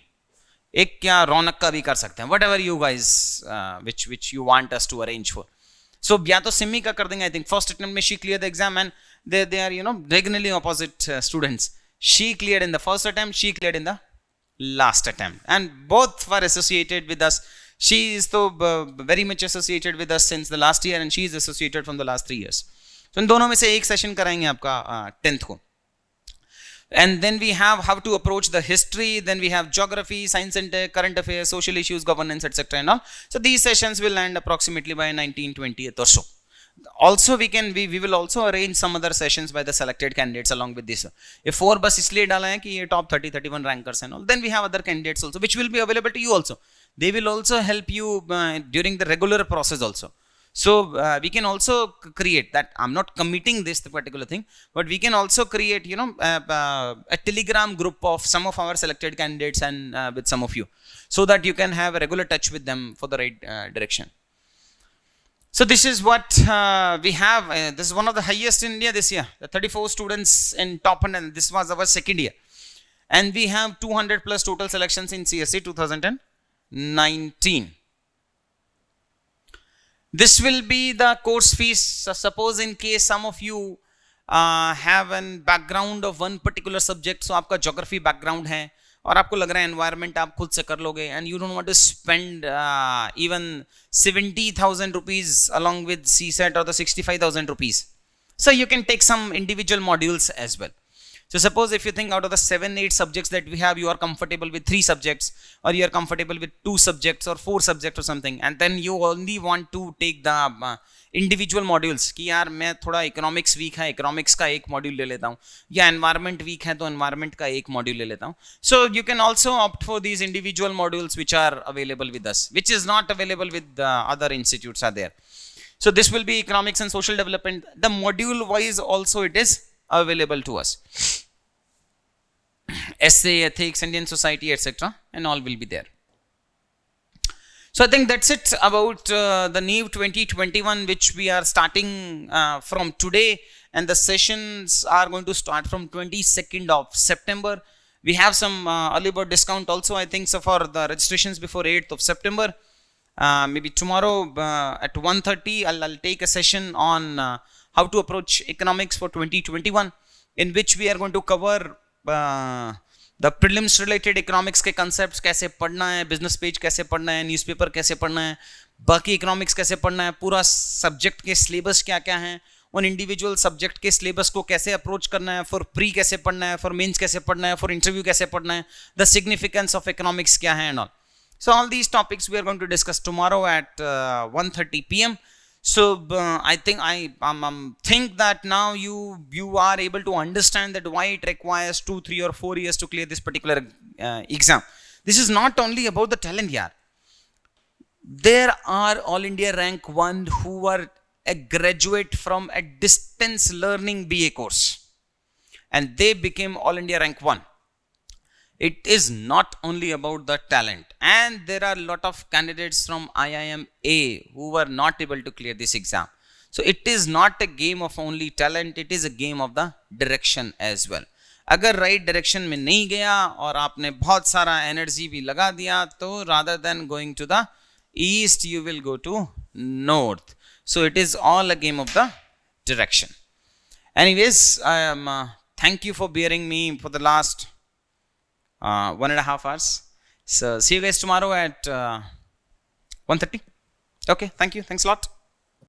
Speaker 1: एक क्या रौनक का भी कर सकते हैं, whatever you guys which you want us to arrange for. So या तो सिमी का कर देंगे. आई थिंक फर्स्ट अटेम्प्ट में she clear the exam and they are diagonally opposite students. She cleared in the first attempt, she cleared in the last attempt, and both were associated with us. She is so very much associated with us since the last year and she is associated from the last 3 years. So इन दोनों में से एक session कराएंगे आपका 10th को. And then we have how to approach the history, then we have geography, science and tech, current affairs, social issues, governance, etc. and all. So these sessions will end approximately by 1920th or so. Also we will also arrange some other sessions by the selected candidates along with this. If 4 बस इसलिए डाला है कि ये top 30-31 rankers and all, then we have other candidates also which will be available to you also. They will also help you during the regular process also. So we can also create that. I'm not committing this particular thing, but we can also create a telegram group of some of our selected candidates and with some of you, so that you can have a regular touch with them for the right direction. So this is what we have. This is one of the highest in India this year. The 34 students in top 100, and this was our second year. And we have 200 plus total selections in CSE 2019. This will be the course fees. So suppose in case some of you have a background of one particular subject, so आपका geography background है और आपको लग रहा है environment आप खुद से कर लोगे, and you don't want to spend even 70,000 rupees along with CSET or the 65,000 rupees, so you can take some individual modules as well. So suppose if you think out of the 7-8 subjects that we have, you are comfortable with 3 subjects, or you are comfortable with 2 subjects or 4 subjects or something, and then you only want to take the individual modules कि यार मैं थोड़ा economics week है, economics का एक module ले लेता हूँ, या एनवायरमेंट वीक है तो एनवायरमेंट का एक मॉड्यूल ले लेता हूँ. So you can also opt for these individual modules which are available with us, which is not available with other institutes are there. So this will be economics and social development. The module wise also it is available to us. Essay, ethics, Indian society, etc. and all will be there. So I think that's it about the NEEV 2021, which we are starting from today, and the sessions are going to start from 22nd of September. We have some early bird discount also, I think, so for the registrations before 8th of September. Maybe tomorrow at 1:30 I'll take a session on how to approach economics for 2021, in which we are going to cover the prelims related economics के concepts, कैसे पढ़ना है, business page कैसे पढ़ना है, newspaper कैसे पढ़ना है, बाकी economics कैसे पढ़ना है, पूरा subject के syllabus क्या क्या हैं, उन individual subject के syllabus को कैसे approach करना है, for pre कैसे पढ़ना है, for mains कैसे पढ़ना है, for interview कैसे पढ़ना है, the significance of economics क्या है and all. So all these topics we are going to discuss tomorrow at 1:30 p.m. So I think think that now you are able to understand that why it requires 2, 3 or 4 years to clear this particular exam. This is not only about the talent yaar. There are All India Rank 1 who are a graduate from a distance learning BA course, and they became All India Rank 1. It is not only about the talent, and there are a lot of candidates from IIMA who were not able to clear this exam. So it is not a game of only talent, it is a game of the direction as well. अगर right direction में नहीं गया और आपने बहुत सारा energy भी लगा दिया, तो rather than going to the east you will go to north. So it is all a game of the direction. Anyways, thank you for bearing me for the last 1.5 hours. So see you guys tomorrow at 1:30. Okay, thank you. Thanks a lot.